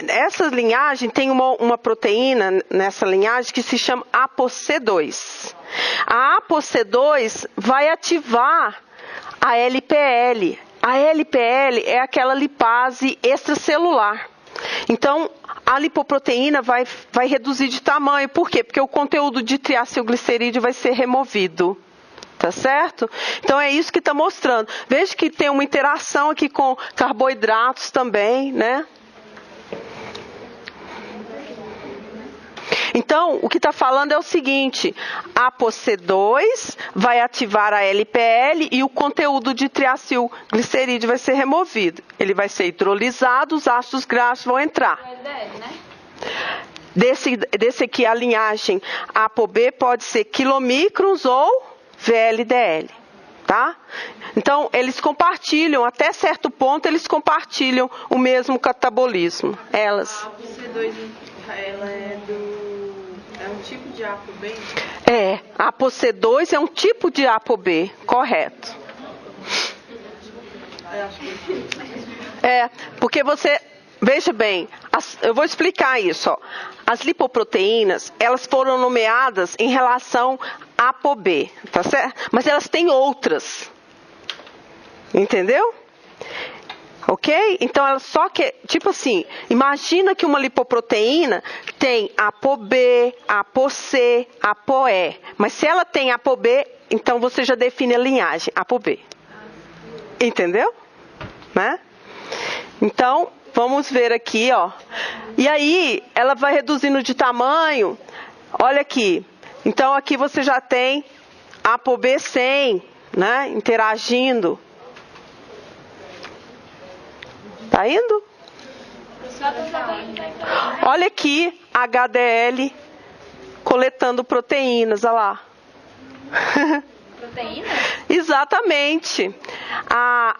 essa linhagem tem uma proteína nessa linhagem que se chama ApoC2. A ApoC2 vai ativar a LPL. A LPL é aquela lipase extracelular. Então, a lipoproteína vai reduzir de tamanho. Por quê? Porque o conteúdo de triacilglicerídeo vai ser removido. Tá certo? Então, é isso que está mostrando. Veja que tem uma interação aqui com carboidratos também, né? Então, o que está falando é o seguinte, a ApoC2 vai ativar a LPL e o conteúdo de triacilglicerídeo vai ser removido. Ele vai ser hidrolisado, os ácidos graxos vão entrar. LDL, né? Desse aqui, a linhagem ApoB pode ser quilomicrons ou VLDL, tá? Então, eles compartilham, até certo ponto, eles compartilham o mesmo catabolismo, elas. A ApoC2, ela é um tipo de ApoB? A ApoC2 é um tipo de ApoB, correto. Eu acho que Porque você... Veja bem, eu vou explicar isso. Ó. As lipoproteínas, elas foram nomeadas em relação a ApoB, tá certo? Mas elas têm outras. Entendeu? Ok? Então, ela só que, tipo assim, imagina que uma lipoproteína tem ApoB, ApoC, ApoE. Mas se ela tem ApoB, então você já define a linhagem, ApoB. Entendeu? Né? Então, vamos ver aqui, ó. E aí, ela vai reduzindo de tamanho. Olha aqui. Então, aqui você já tem ApoB 100, né? Interagindo. Tá indo? Olha aqui, HDL coletando proteínas, olha lá. Proteína? Exatamente. A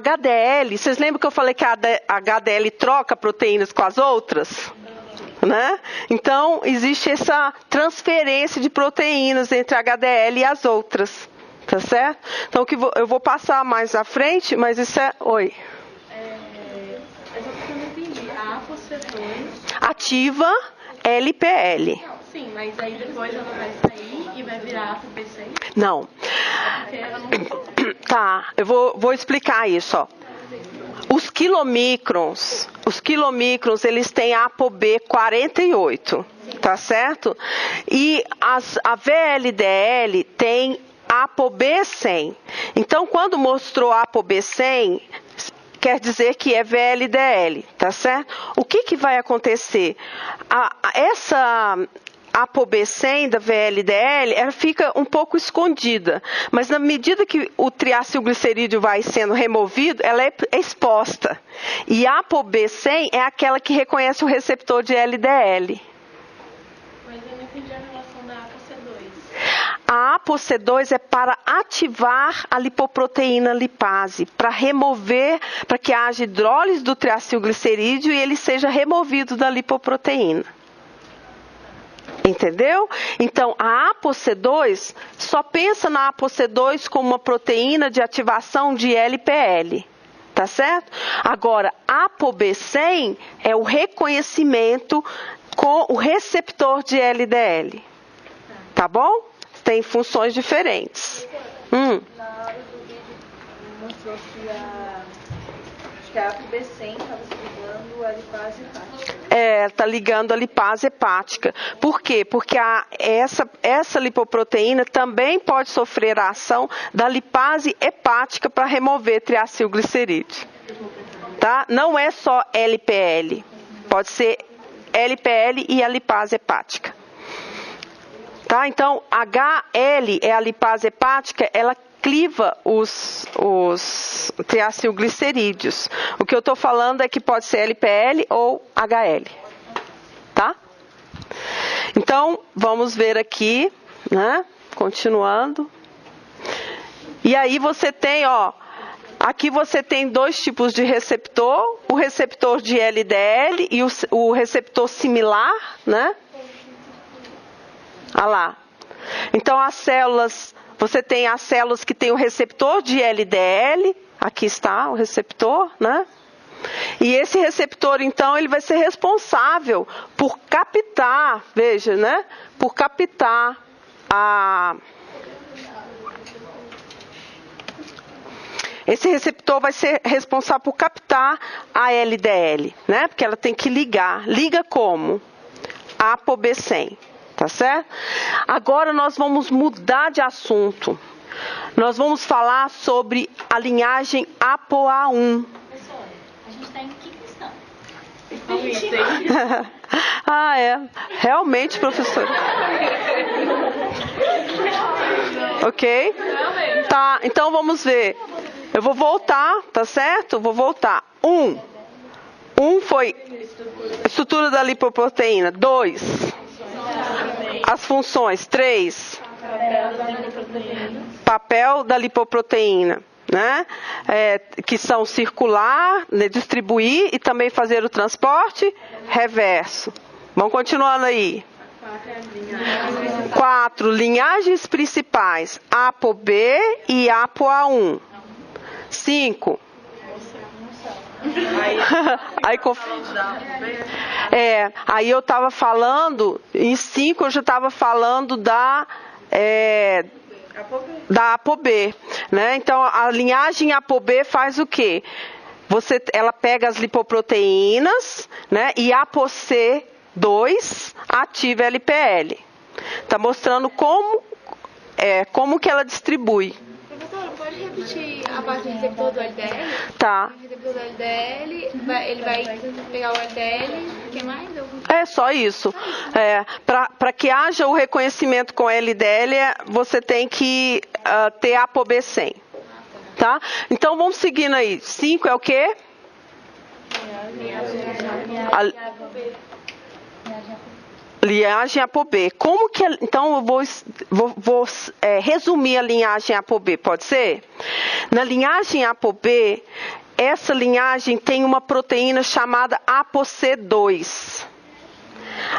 HDL, vocês lembram que eu falei que a HDL troca proteínas com as outras? Né? Então, existe essa transferência de proteínas entre a HDL e as outras. Tá certo? Então, eu vou passar mais à frente, mas isso é... Oi. Essa eu não entendi. A ApoC2... Ativa LPL. Não, sim, mas aí depois ela vai sair e vai virar ApoB6? Não. Porque ela não... Tá, eu vou explicar isso, ó. Os quilomicrons, eles têm ApoB 48, tá certo? E a VLDL tem ApoB 100. Então, quando mostrou ApoB 100, quer dizer que é VLDL, tá certo? O que vai acontecer? Essa ApoB 100 da VLDL, ela fica um pouco escondida, mas na medida que o triacilglicerídeo vai sendo removido, ela é exposta. E a ApoB 100 é aquela que reconhece o receptor de LDL. Mas eu não entendi a relação da ApoC2. A ApoC2 é para ativar a lipoproteína lipase, para remover, para que haja hidrólise do triacilglicerídeo e ele seja removido da lipoproteína. Entendeu? Então, a ApoC2, só pensa na ApoC2 como uma proteína de ativação de LPL. Tá certo? Agora, a ApoB100 é o reconhecimento com o receptor de LDL. Tá bom? Tem funções diferentes. Na hora do vídeo mostrou que acho que a ApoB100 estava se ligando a lipase hepática. Está ligando a lipase hepática. Por quê? Porque essa lipoproteína também pode sofrer a ação da lipase hepática para remover triacilglicerídeo. Tá? Não é só LPL. Pode ser LPL e a lipase hepática. Tá? Então, HL é a lipase hepática, ela cliva os triacilglicerídeos. O que eu estou falando é que pode ser LPL ou HL. Tá? Então, vamos ver aqui, né? Continuando. E aí você tem, ó, aqui você tem dois tipos de receptor, o receptor de LDL e o receptor similar, né? Olha lá. Então, as células, você tem as células que têm o receptor de LDL, aqui está o receptor, né? E esse receptor, então, ele vai ser responsável por captar, veja, né? Por captar Esse receptor vai ser responsável por captar a LDL, né? Porque ela tem que ligar. Liga como? ApoB100. Tá certo? Agora nós vamos mudar de assunto. Nós vamos falar sobre a linhagem ApoA1. Professora, a gente está em que questão? Ah, é. Realmente, professora. Ok? Tá, então vamos ver. Eu vou voltar, tá certo? Vou voltar. 1 foi estrutura da lipoproteína. 2, as funções. 3, papel da lipoproteína, né? Que são circular, né, distribuir e também fazer o transporte reverso. Vamos continuando aí. 4, linhagens principais, ApoB e ApoA1. 5. Aí eu estava falando, em 5 eu já estava falando da ApoB, né? Então a linhagem ApoB faz o quê? Ela pega as lipoproteínas, né? E ApoC2 ativa LPL. Está mostrando como que ela distribui. Professora, pode repetir a parte do receptor do LDL? Tá. O receptor do LDL, ele vai pegar o LDL, o que mais? É só isso. Para que haja o reconhecimento com LDL, você tem que ter ApoB 100. Tá? Então vamos seguindo aí. 5 é o quê? Linhagem ApoB. Como que então eu vou resumir a linhagem ApoB, pode ser? Na linhagem ApoB, essa linhagem tem uma proteína chamada ApoC2.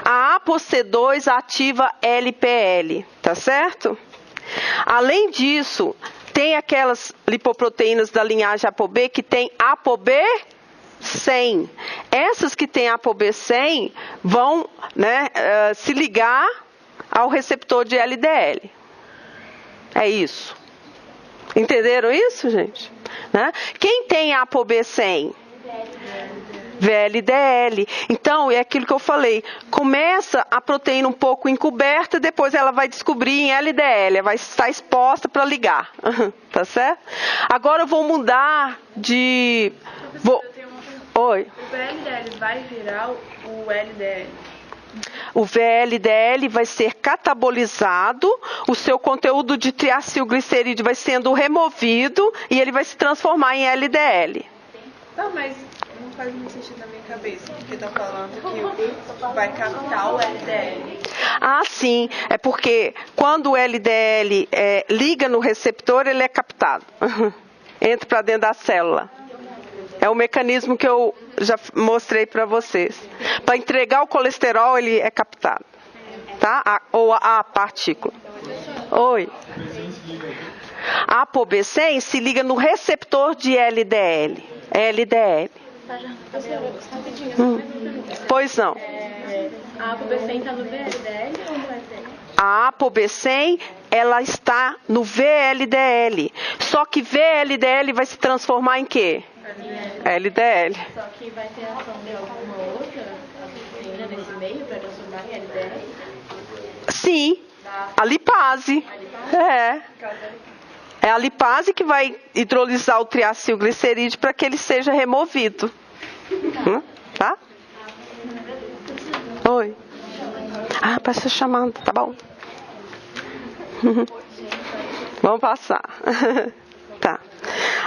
A ApoC2 ativa LPL, tá certo? Além disso, tem aquelas lipoproteínas da linhagem ApoB que tem ApoB 100. Essas que têm ApoB 100 vão, né, se ligar ao receptor de LDL. É isso. Entenderam isso, gente? Né? Quem tem ApoB 100? VLDL. Então, é aquilo que eu falei. Começa a proteína um pouco encoberta, depois ela vai descobrir em LDL, ela vai estar exposta para ligar. Tá certo? Agora eu vou mudar de... Oi. O VLDL vai virar o LDL? O VLDL vai ser catabolizado, o seu conteúdo de triacilglicerídeo vai sendo removido e ele vai se transformar em LDL. Não, mas não faz muito sentido na minha cabeça, porque tá falando que vai captar o LDL. Ah, sim. É porque quando o LDL liga no receptor, ele é captado. Entra para dentro da célula. É o mecanismo que eu já mostrei para vocês. Para entregar o colesterol, ele é captado. Tá? Ou a partícula. Oi. A ApoB100 se liga no receptor de LDL. LDL. Pois não. A ApoB100 está no VLDL ou no LDL? A ApoB100, ela está no VLDL. Só que VLDL vai se transformar em quê? LDL. Só que vai ter ação de alguma outra proteína nesse meio para transformar em LDL? Sim, a lipase. É a lipase que vai hidrolisar o triacilglicerídeo para que ele seja removido. Tá? Oi. Ah, pode ser chamando, tá bom. Vamos passar. Tá.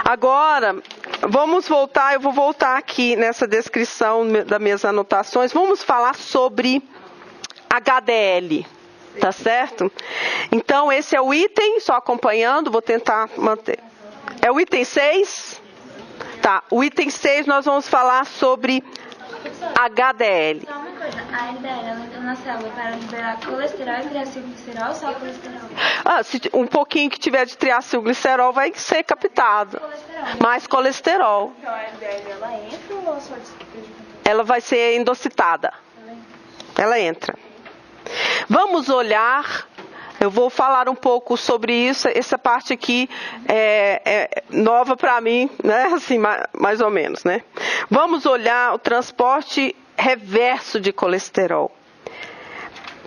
Agora, vamos voltar, eu vou voltar aqui nessa descrição das minhas anotações. Vamos falar sobre HDL, tá certo? Então, esse é o item, só acompanhando, vou tentar manter. É o item 6? Tá, o item 6 nós vamos falar sobre HDL. Só uma coisa, a LDL ela entra na célula para liberar colesterol e triacilglicerol ou só colesterol? Se um pouquinho que tiver de triacilglicerol vai ser captado. Mais colesterol. Então a LDL ela entra ou só distribui? Ela vai ser endocitada. Ela entra. Vamos olhar. Eu vou falar um pouco sobre isso. Essa parte aqui é nova para mim, né? Assim, mais ou menos, né? Vamos olhar o transporte reverso de colesterol.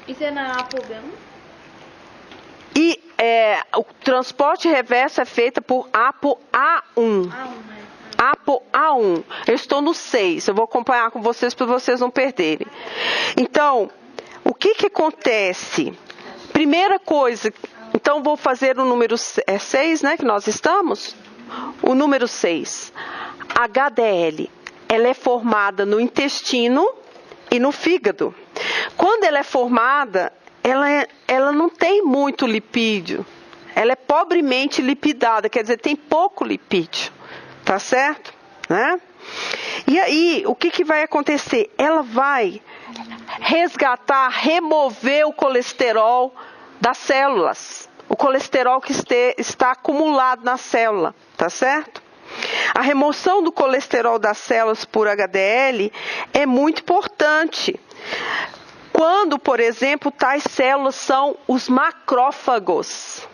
Isso é na ApoB1? E o transporte reverso é feito por ApoA1. ApoA1. Eu estou no 6. Eu vou acompanhar com vocês para vocês não perderem. Então, o que acontece? Primeira coisa, então vou fazer o número 6, né, que nós estamos? O número 6. HDL, ela é formada no intestino e no fígado. Quando ela é formada, ela não tem muito lipídio. Ela é pobremente lipidada, quer dizer, tem pouco lipídio. Tá certo? Né? E aí, o que vai acontecer? Ela vai resgatar, remover o colesterol das células. O colesterol que está acumulado na célula. Tá certo? A remoção do colesterol das células por HDL é muito importante. Quando, por exemplo, tais células são os macrófagos.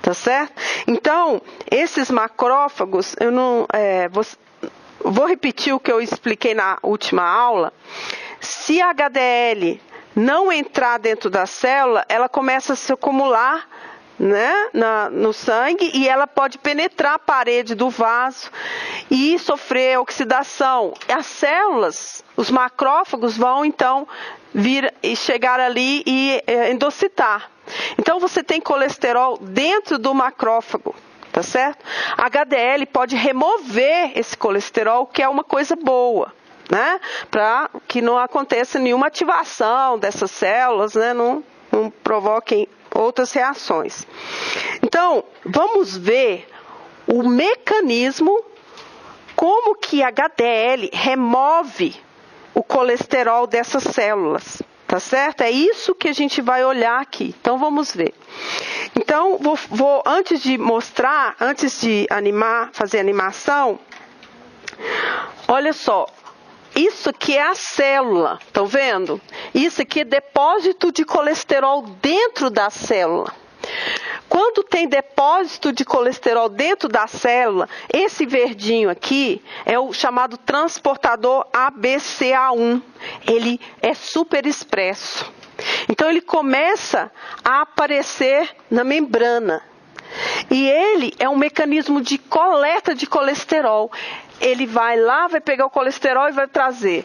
Tá certo? Então, esses macrófagos, eu não vou repetir o que eu expliquei na última aula. Se a HDL não entrar dentro da célula, ela começa a se acumular, né, no sangue e ela pode penetrar a parede do vaso e sofrer oxidação. As células, os macrófagos vão então vir e chegar ali e endocitar. Então você tem colesterol dentro do macrófago, tá certo? HDL pode remover esse colesterol, que é uma coisa boa, né? Para que não aconteça nenhuma ativação dessas células, né? Não provoquem outras reações. Então, vamos ver o mecanismo, como que HDL remove o colesterol dessas células. Tá certo? É isso que a gente vai olhar aqui. Então, vamos ver. Então, vou antes de mostrar, antes de fazer animação, olha só. Isso aqui é a célula. Estão vendo? Isso aqui é depósito de colesterol dentro da célula. Quando tem depósito de colesterol dentro da célula, esse verdinho aqui é o chamado transportador ABCA1. Ele é super expresso. Então ele começa a aparecer na membrana. E ele é um mecanismo de coleta de colesterol. Ele vai lá, vai pegar o colesterol e vai trazer.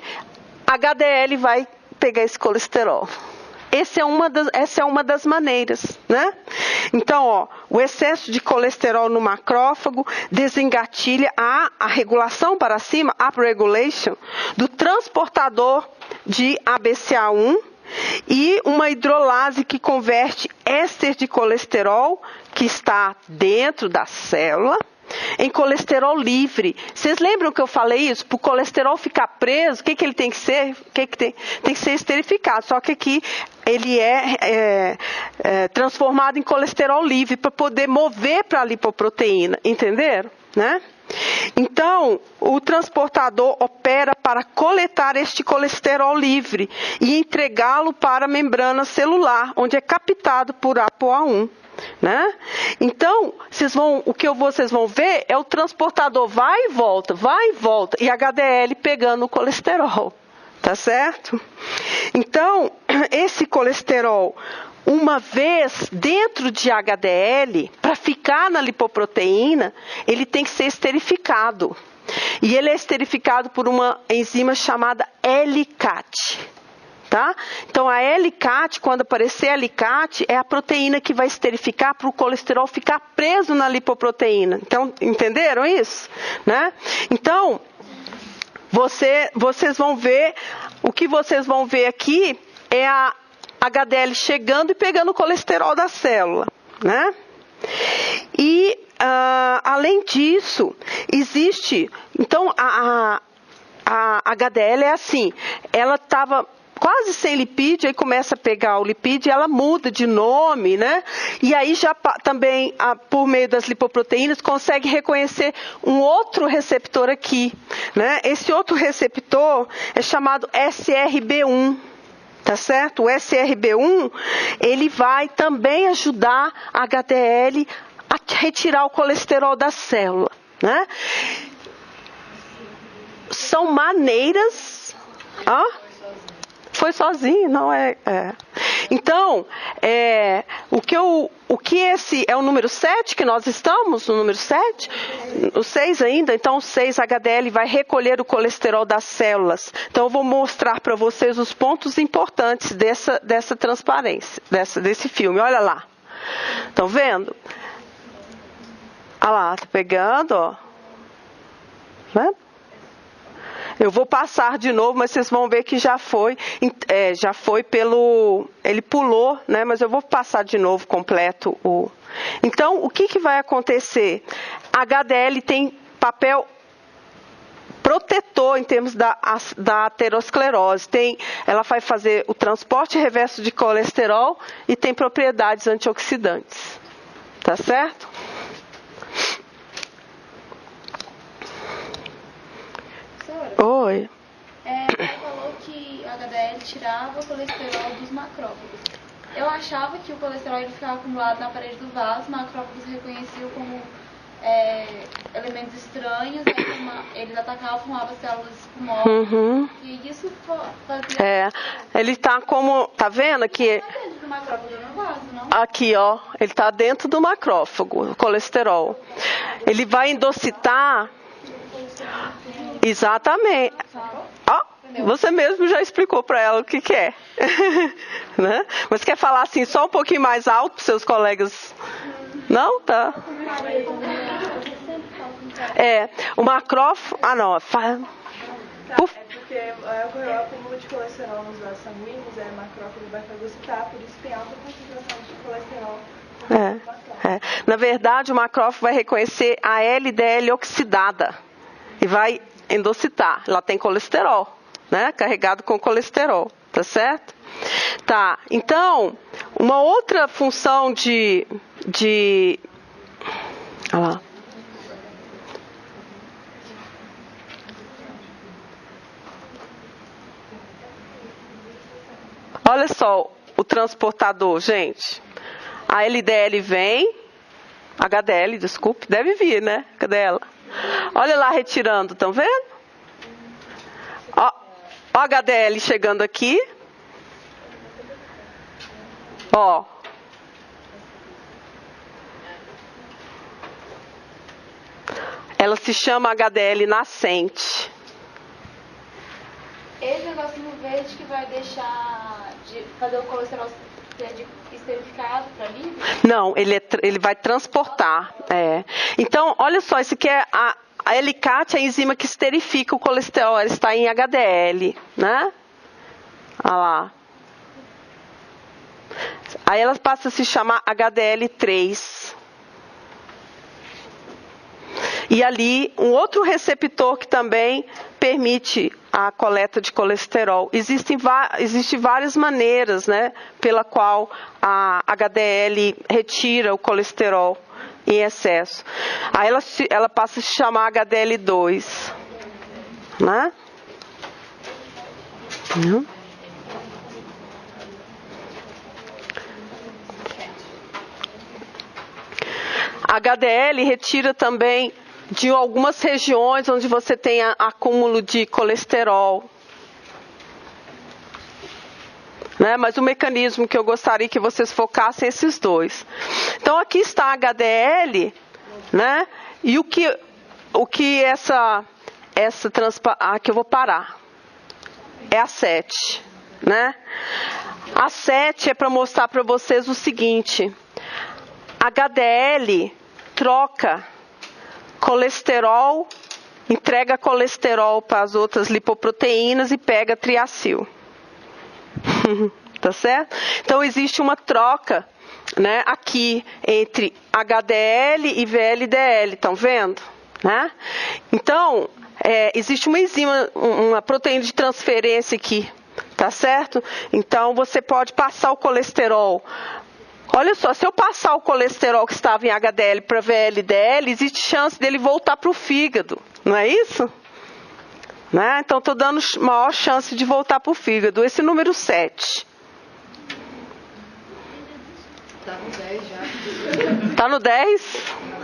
HDL vai pegar esse colesterol. Essa é uma das maneiras, né? Então, ó, o excesso de colesterol no macrófago desengatilha a regulação para cima, upregulation, do transportador de ABCA1 e uma hidrolase que converte éster de colesterol, que está dentro da célula, em colesterol livre. Vocês lembram que eu falei isso? Para o colesterol ficar preso, o que ele tem que ser? Tem que ser esterificado. Só que aqui ele é transformado em colesterol livre para poder mover para a lipoproteína. Entenderam? Né? Então, o transportador opera para coletar este colesterol livre e entregá-lo para a membrana celular, onde é captado por ApoA1. Né? Então, o que vocês vão ver é o transportador vai e volta, e HDL pegando o colesterol, tá certo? Então, esse colesterol, uma vez dentro de HDL, para ficar na lipoproteína, ele tem que ser esterificado. E ele é esterificado por uma enzima chamada LCAT. Tá? Então, a LCAT, quando aparecer a LCAT, é a proteína que vai esterificar para o colesterol ficar preso na lipoproteína. Então, entenderam isso? Né? Então, vocês vão ver, o que vocês vão ver aqui é a HDL chegando e pegando o colesterol da célula. Né? E, além disso, existe... Então, a HDL é assim, ela estava quase sem lipídio, aí começa a pegar o lipídio, ela muda de nome, né? E aí já também, por meio das lipoproteínas, consegue reconhecer um outro receptor aqui, né? Esse outro receptor é chamado SRB1, tá certo? O SRB1, ele vai também ajudar a HDL a retirar o colesterol da célula, né? São maneiras... Foi sozinho, não é. Então, o que esse é o número 7 que nós estamos? No número 7? O 6 ainda? Então, o 6, HDL vai recolher o colesterol das células. Então, eu vou mostrar para vocês os pontos importantes dessa transparência, desse filme. Olha lá. Estão vendo? Olha lá, tá pegando, ó. Né? Eu vou passar de novo, mas vocês vão ver que já foi pelo... Ele pulou, né? Mas eu vou passar de novo completo o... Então, o que vai acontecer? A HDL tem papel protetor em termos da aterosclerose. Ela vai fazer o transporte reverso de colesterol e tem propriedades antioxidantes. Tá certo? Oi. Você falou que a HDL tirava o colesterol dos macrófagos. Eu achava que o colesterol ele ficava acumulado na parede do vaso, os macrófagos reconheciam como elementos estranhos, eles atacavam, formavam células espumosas. Uhum. E isso fazia... Ele tá como... Tá vendo aqui? Tá dentro do macrófago no vaso, não? Aqui, ó. Ele tá dentro do macrófago, o colesterol. Ele vai endocitar... Exatamente. Você mesmo já explicou para ela o que é. Né? Mas quer falar assim só um pouquinho mais alto para seus colegas? Não? Tá. O macrófago... não. É porque o acúmulo de colesterol nos vasos sanguíneos, o macrófago vai fagocitar, por isso tem alta concentração de colesterol. Na verdade, o macrófago vai reconhecer a LDL oxidada e vai endocitar. Ela tem colesterol, né? Carregado com colesterol, tá certo? Tá, então, uma outra função de olha lá. Olha só o transportador, gente. A LDL vem, HDL, desculpe, deve vir, né? Cadê ela? Olha lá retirando, estão vendo? Ó, o HDL chegando aqui. Ó. Ela se chama HDL nascente. Esse negócio no verde que vai deixar de fazer o colesterol ser esterificado para livre? Não, ele vai transportar. Então, olha só, isso aqui é a helicate, a enzima que esterifica o colesterol. Ela está em HDL, né? Olha lá. Aí ela passa a se chamar HDL3. E ali, um outro receptor que também permite a coleta de colesterol. Existem várias maneiras, né, pela qual a HDL retira o colesterol em excesso. Aí ela passa a se chamar HDL2. Né? A HDL retira também de algumas regiões onde você tem acúmulo de colesterol. Né? Mas o mecanismo que eu gostaria que vocês focassem esses dois. Então aqui está a HDL, né? E o que aqui eu vou parar. É a 7, né? A 7 é para mostrar para vocês o seguinte: HDL troca colesterol, entrega colesterol para as outras lipoproteínas e pega triacil. Tá certo? Então existe uma troca, né, aqui entre HDL e VLDL, estão vendo? Né? Então, existe uma enzima, uma proteína de transferência aqui, tá certo? Então você pode passar o colesterol. Olha só, se eu passar o colesterol que estava em HDL para VLDL, existe chance dele voltar para o fígado, não é isso? Né? Então, estou dando maior chance de voltar para o fígado. Esse número 7. Está no 10 já. Está no 10?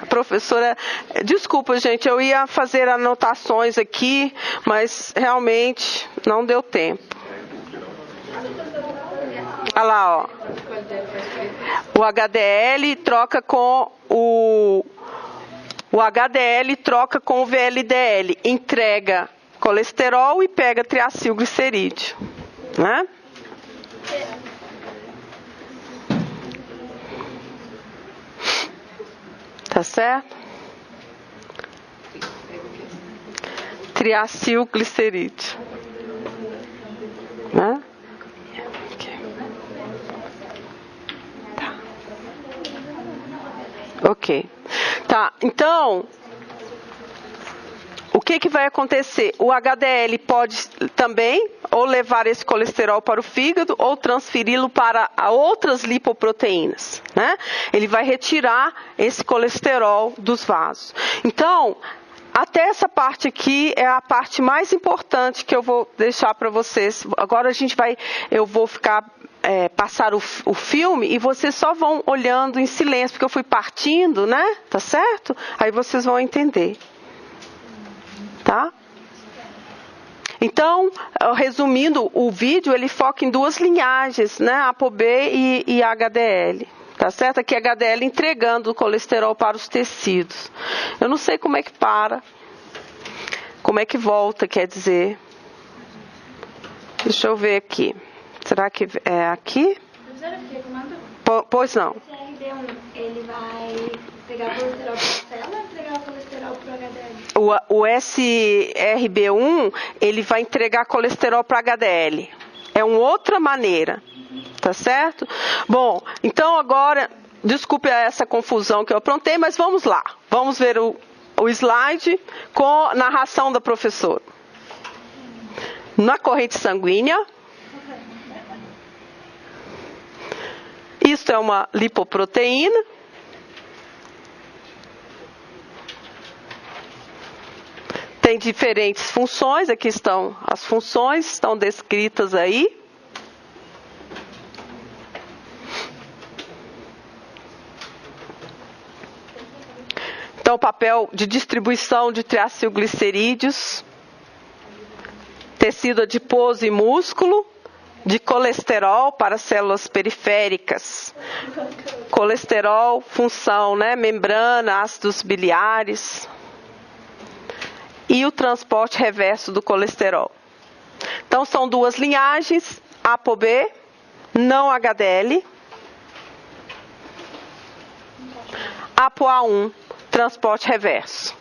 A professora... Desculpa, gente, eu ia fazer anotações aqui, mas realmente não deu tempo. Olha lá, ó. O HDL troca com o HDL troca com o VLDL, entrega colesterol e pega triacilglicerídeo, né? Tá certo? Triacilglicerídeo, né? Ok. Tá, então, o que vai acontecer? O HDL pode também ou levar esse colesterol para o fígado ou transferi-lo para outras lipoproteínas, né? Ele vai retirar esse colesterol dos vasos. Então, até essa parte aqui é a parte mais importante que eu vou deixar para vocês. Agora eu vou passar o filme e vocês só vão olhando em silêncio, porque eu fui partindo, né? Tá certo? Aí vocês vão entender. Tá? Então, resumindo, o vídeo ele foca em duas linhagens, né? ApoB e HDL. Tá certo? Aqui HDL entregando o colesterol para os tecidos. Eu não sei como é que para. Como é que volta, quer dizer. Deixa eu ver aqui. Será que é aqui? Pois não. Esse RB1, ele vai pegar o colesterol para a célula ou entregar o colesterol para o HDL? O SRB1, ele vai entregar colesterol para HDL. É uma outra maneira. Tá certo? Bom, então agora, desculpe essa confusão que eu aprontei, mas vamos lá. Vamos ver o slide com a narração da professora. Na corrente sanguínea, isto é uma lipoproteína. Tem diferentes funções, aqui estão as funções, estão descritas aí. Então, o papel de distribuição de triacilglicerídeos, tecido adiposo e músculo, de colesterol para células periféricas. Colesterol, função, né? Membrana, ácidos biliares. E o transporte reverso do colesterol. Então, são duas linhagens, ApoB, não HDL. ApoA1, transporte reverso.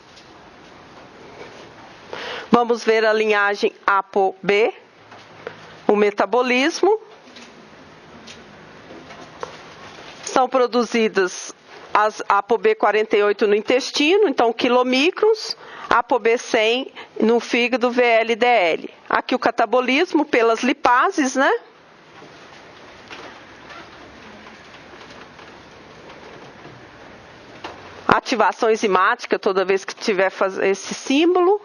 Vamos ver a linhagem ApoB, o metabolismo. São produzidas as ApoB48 no intestino, então quilomicrons, ApoB100 no fígado, VLDL. Aqui o catabolismo pelas lipases, né? Ativação enzimática toda vez que tiver esse símbolo.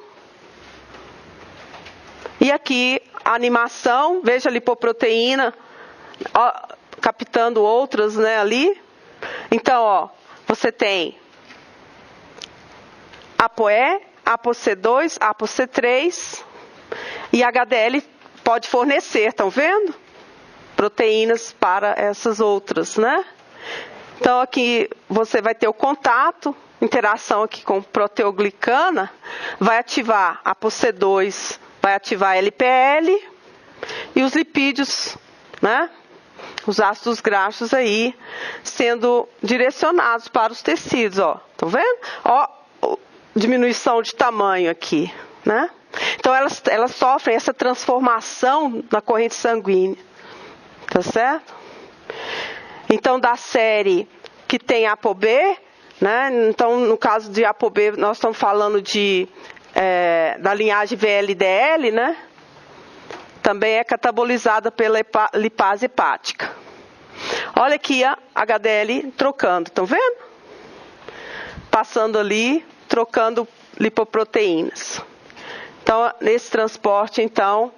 E aqui a animação, veja a lipoproteína, ó, captando outras, né, ali. Então, ó, você tem ApoE, ApoC2, ApoC3 e HDL pode fornecer, estão vendo? Proteínas para essas outras, né? Então, aqui você vai ter o contato, interação aqui com proteoglicana, vai ativar a ApoC2, vai ativar a LPL e os lipídios, né? Os ácidos graxos aí sendo direcionados para os tecidos, ó. Estão vendo? Ó, diminuição de tamanho aqui, né? Então, elas sofrem essa transformação na corrente sanguínea, tá certo? Então, da série que tem ApoB, né? Então, no caso de ApoB, nós estamos falando da linhagem VLDL, né? Também é catabolizada pela lipase hepática. Olha aqui a HDL trocando, estão vendo? Passando ali, trocando lipoproteínas. Então, nesse transporte, então,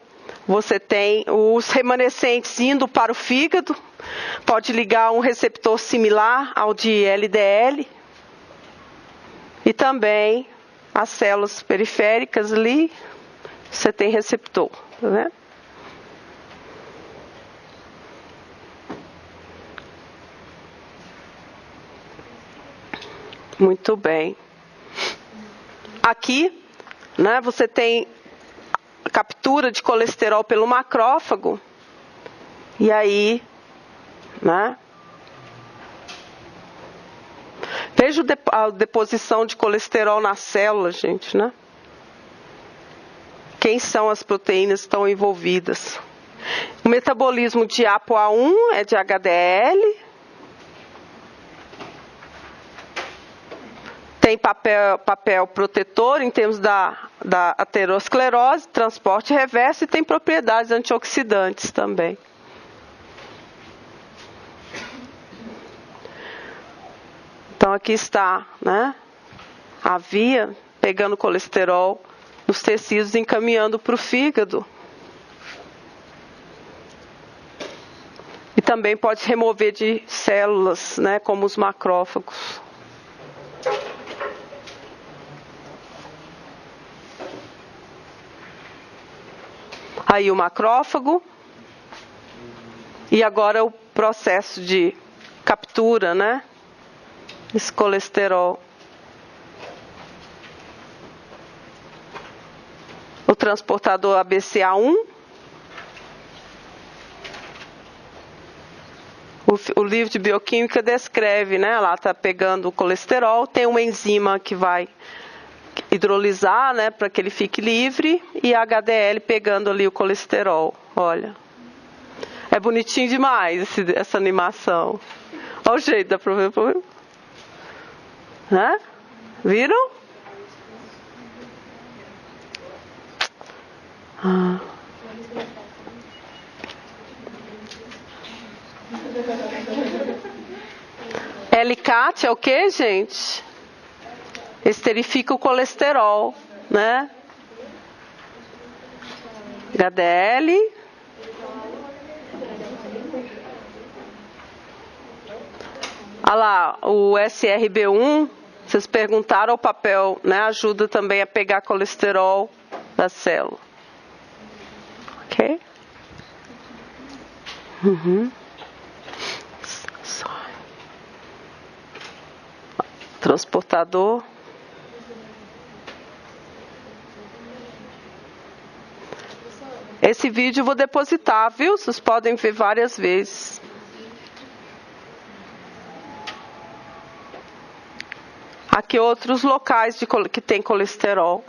você tem os remanescentes indo para o fígado, pode ligar um receptor similar ao de LDL, e também as células periféricas ali, você tem receptor, tá vendo? Muito bem. Aqui, né, você tem captura de colesterol pelo macrófago. E aí, né? Veja a deposição de colesterol na célula, gente, né? Quem são as proteínas que estão envolvidas? O metabolismo de ApoA1 é de HDL. Tem papel protetor em termos da aterosclerose, transporte reverso e tem propriedades antioxidantes também. Então aqui está, né, a via pegando colesterol nos tecidos e encaminhando para o fígado. E também pode remover de células, né, como os macrófagos. Aí o macrófago. E agora o processo de captura, né? Esse colesterol. O transportador ABCA1. O livro de bioquímica descreve, né? Lá está pegando o colesterol, tem uma enzima que vai hidrolisar, né? Para que ele fique livre, e a HDL pegando ali o colesterol. Olha. É bonitinho demais essa animação. Olha o jeito, dá para ver? Né? Viram? Ah. L-cat é o que, gente? Esterifica o colesterol, né? HDL. Olha lá, o SRB1, vocês perguntaram, o papel, né? Ajuda também a pegar colesterol da célula. Ok? Transportador. Esse vídeo eu vou depositar, viu? Vocês podem ver várias vezes. Aqui outros locais que tem colesterol.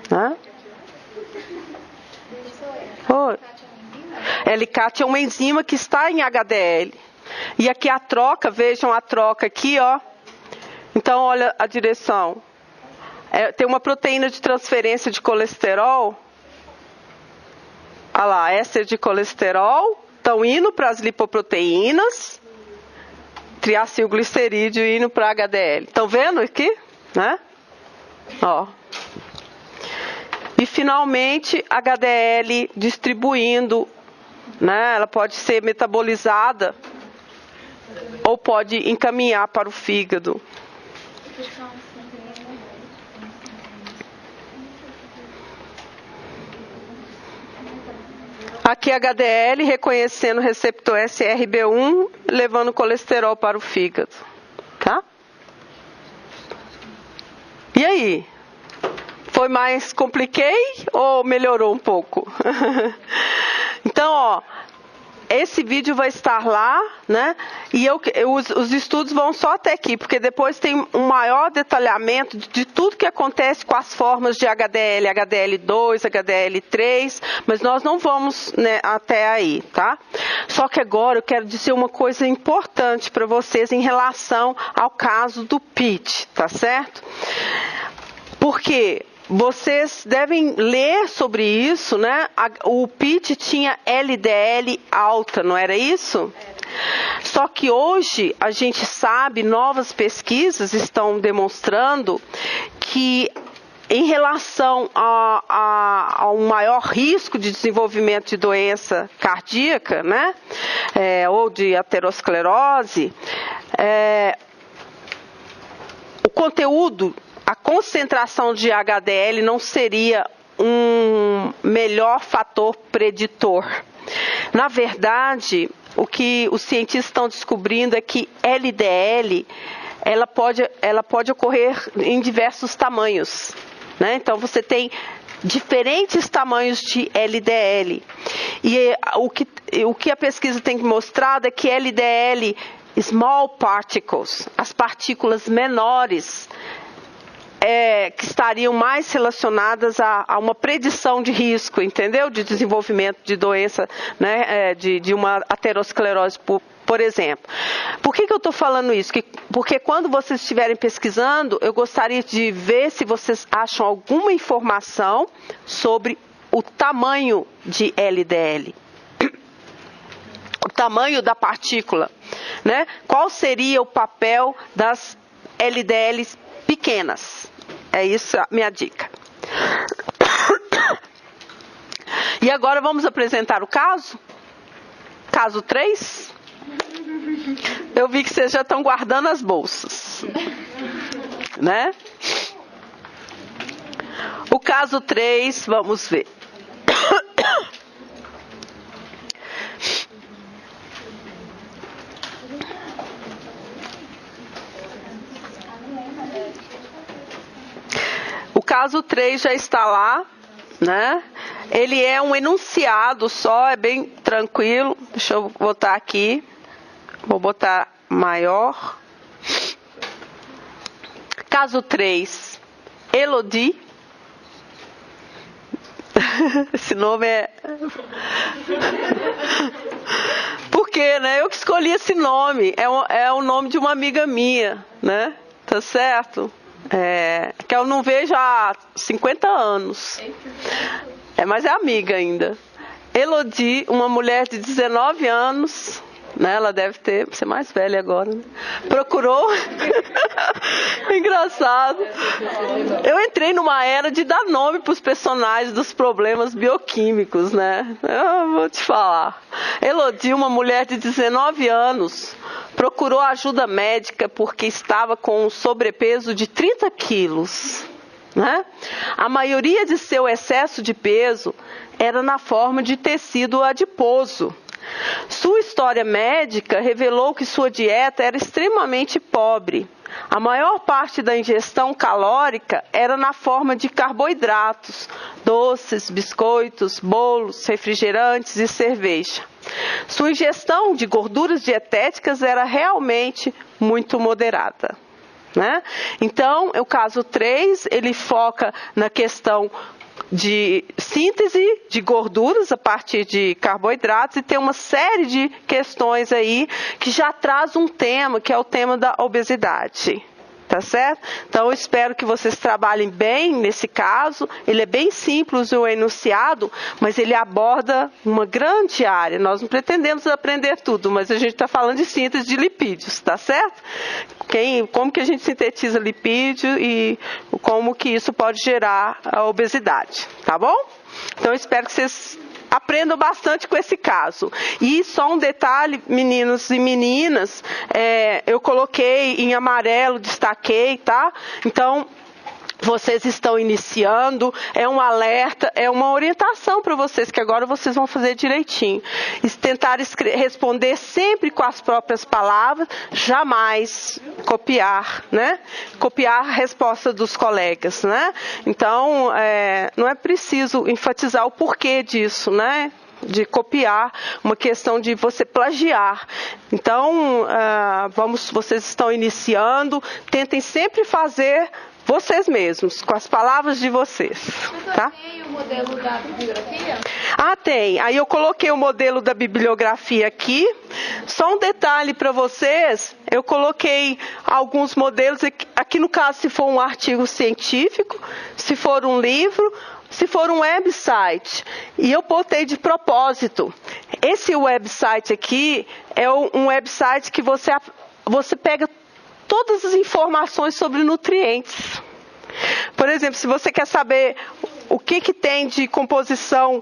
Né? Oi. L-cat é uma enzima que está em HDL. E aqui a troca, vejam a troca aqui, ó. Então, olha a direção. Tem uma proteína de transferência de colesterol. Olha lá, éster de colesterol. Estão indo para as lipoproteínas. Triacilglicerídeo indo para HDL. Estão vendo aqui? Né? Ó. E finalmente, HDL distribuindo. Né? Ela pode ser metabolizada ou pode encaminhar para o fígado. Aqui HDL reconhecendo o receptor SRB1, levando o colesterol para o fígado. Tá? E aí? Foi mais compliquei ou melhorou um pouco? Então, ó, esse vídeo vai estar lá, né? E os estudos vão só até aqui, porque depois tem um maior detalhamento de tudo que acontece com as formas de HDL, HDL2, HDL3, mas nós não vamos, né, até aí, tá? Só que agora eu quero dizer uma coisa importante para vocês em relação ao caso do PIT, tá certo? Porque vocês devem ler sobre isso, né? O PIT tinha LDL alta, não era isso? Só que hoje a gente sabe, novas pesquisas estão demonstrando que em relação a um maior risco de desenvolvimento de doença cardíaca, né? Ou de aterosclerose, o conteúdo, a concentração de HDL não seria um melhor fator preditor. Na verdade, o que os cientistas estão descobrindo é que LDL ela pode ocorrer em diversos tamanhos, né? Então você tem diferentes tamanhos de LDL. E o que a pesquisa tem mostrado é que LDL, small particles, as partículas menores, que estariam mais relacionadas a uma predição de risco, entendeu? De desenvolvimento de doença, né? De uma aterosclerose, por exemplo. Por que eu estou falando isso? Porque quando vocês estiverem pesquisando, eu gostaria de ver se vocês acham alguma informação sobre o tamanho de LDL. O tamanho da partícula, né? Qual seria o papel das LDLs pequenas? É isso a minha dica. E agora vamos apresentar o caso? Caso 3. Eu vi que vocês já estão guardando as bolsas, né? O caso 3, vamos ver. O caso 3 já está lá, né? Ele é um enunciado só, é bem tranquilo. Deixa eu botar aqui. Vou botar maior. Caso 3, Elodie. Esse nome é... Por quê, né? Eu que escolhi esse nome. É o nome de uma amiga minha, né? Tá certo? Que eu não vejo há 50 anos. Mas é amiga ainda. Elodie, uma mulher de 19 anos, né? Ela deve ser mais velha agora, né? Procurou. Engraçado. Eu entrei numa era de dar nome para os personagens dos problemas bioquímicos, né? Eu vou te falar. Elodie, uma mulher de 19 anos, procurou ajuda médica porque estava com um sobrepeso de 30 quilos. Né? A maioria de seu excesso de peso era na forma de tecido adiposo. Sua história médica revelou que sua dieta era extremamente pobre. A maior parte da ingestão calórica era na forma de carboidratos, doces, biscoitos, bolos, refrigerantes e cerveja. Sua ingestão de gorduras dietéticas era realmente muito moderada. Né? Então, o caso 3, ele foca na questão de síntese de gorduras a partir de carboidratos e tem uma série de questões aí que já traz um tema, que é o tema da obesidade. Tá certo? Então, eu espero que vocês trabalhem bem nesse caso. Ele é bem simples o enunciado, mas ele aborda uma grande área. Nós não pretendemos aprender tudo, mas a gente está falando de síntese de lipídios, tá certo? Como que a gente sintetiza lipídio e como que isso pode gerar a obesidade, tá bom? Então, eu espero que vocês aprendam bastante com esse caso. E só um detalhe, meninos e meninas, eu coloquei em amarelo, destaquei, tá? Então, vocês estão iniciando, é um alerta, é uma orientação para vocês, que agora vocês vão fazer direitinho. E tentar responder sempre com as próprias palavras, jamais copiar, né? Copiar a resposta dos colegas, né? Então, não é preciso enfatizar o porquê disso, né? De copiar, uma questão de você plagiar. Então, vocês estão iniciando, tentem sempre fazer vocês mesmos, com as palavras de vocês. Tá? Tem o modelo da bibliografia? Tem. Aí eu coloquei o modelo da bibliografia aqui. Só um detalhe para vocês, eu coloquei alguns modelos, aqui no caso se for um artigo científico, se for um livro, se for um website. E eu botei de propósito. Esse website aqui é um website que você pega todas as informações sobre nutrientes. Por exemplo, se você quer saber o que tem de composição,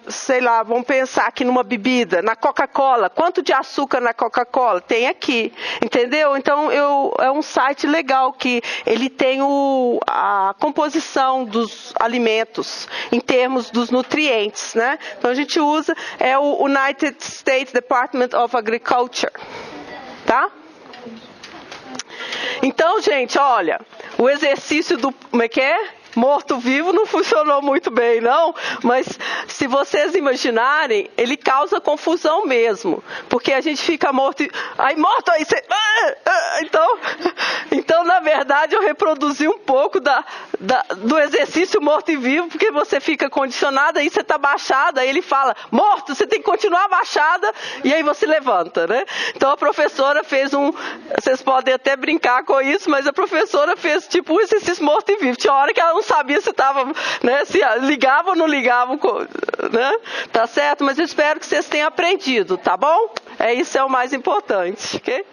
sei lá, vamos pensar aqui numa bebida, na Coca-Cola, quanto de açúcar na Coca-Cola? Tem aqui, entendeu? Então, é um site legal que ele tem a composição dos alimentos em termos dos nutrientes, né? Então, a gente usa, o United States Department of Agriculture, tá? Então, gente, olha, o exercício do, como é que é? Morto-vivo não funcionou muito bem, não, mas se vocês imaginarem, ele causa confusão mesmo, porque a gente fica morto, aí você... Então, na verdade, eu reproduzi um pouco do exercício morto e vivo, porque você fica condicionado, aí você está baixada, aí ele fala, morto, você tem que continuar baixada, e aí você levanta, né? Então a professora fez vocês podem até brincar com isso, mas a professora fez tipo um exercício morto e vivo. Tinha hora que ela não sabia se estava, né, se ligava ou não ligava, né? Tá certo? Mas eu espero que vocês tenham aprendido, tá bom? Isso é o mais importante, ok?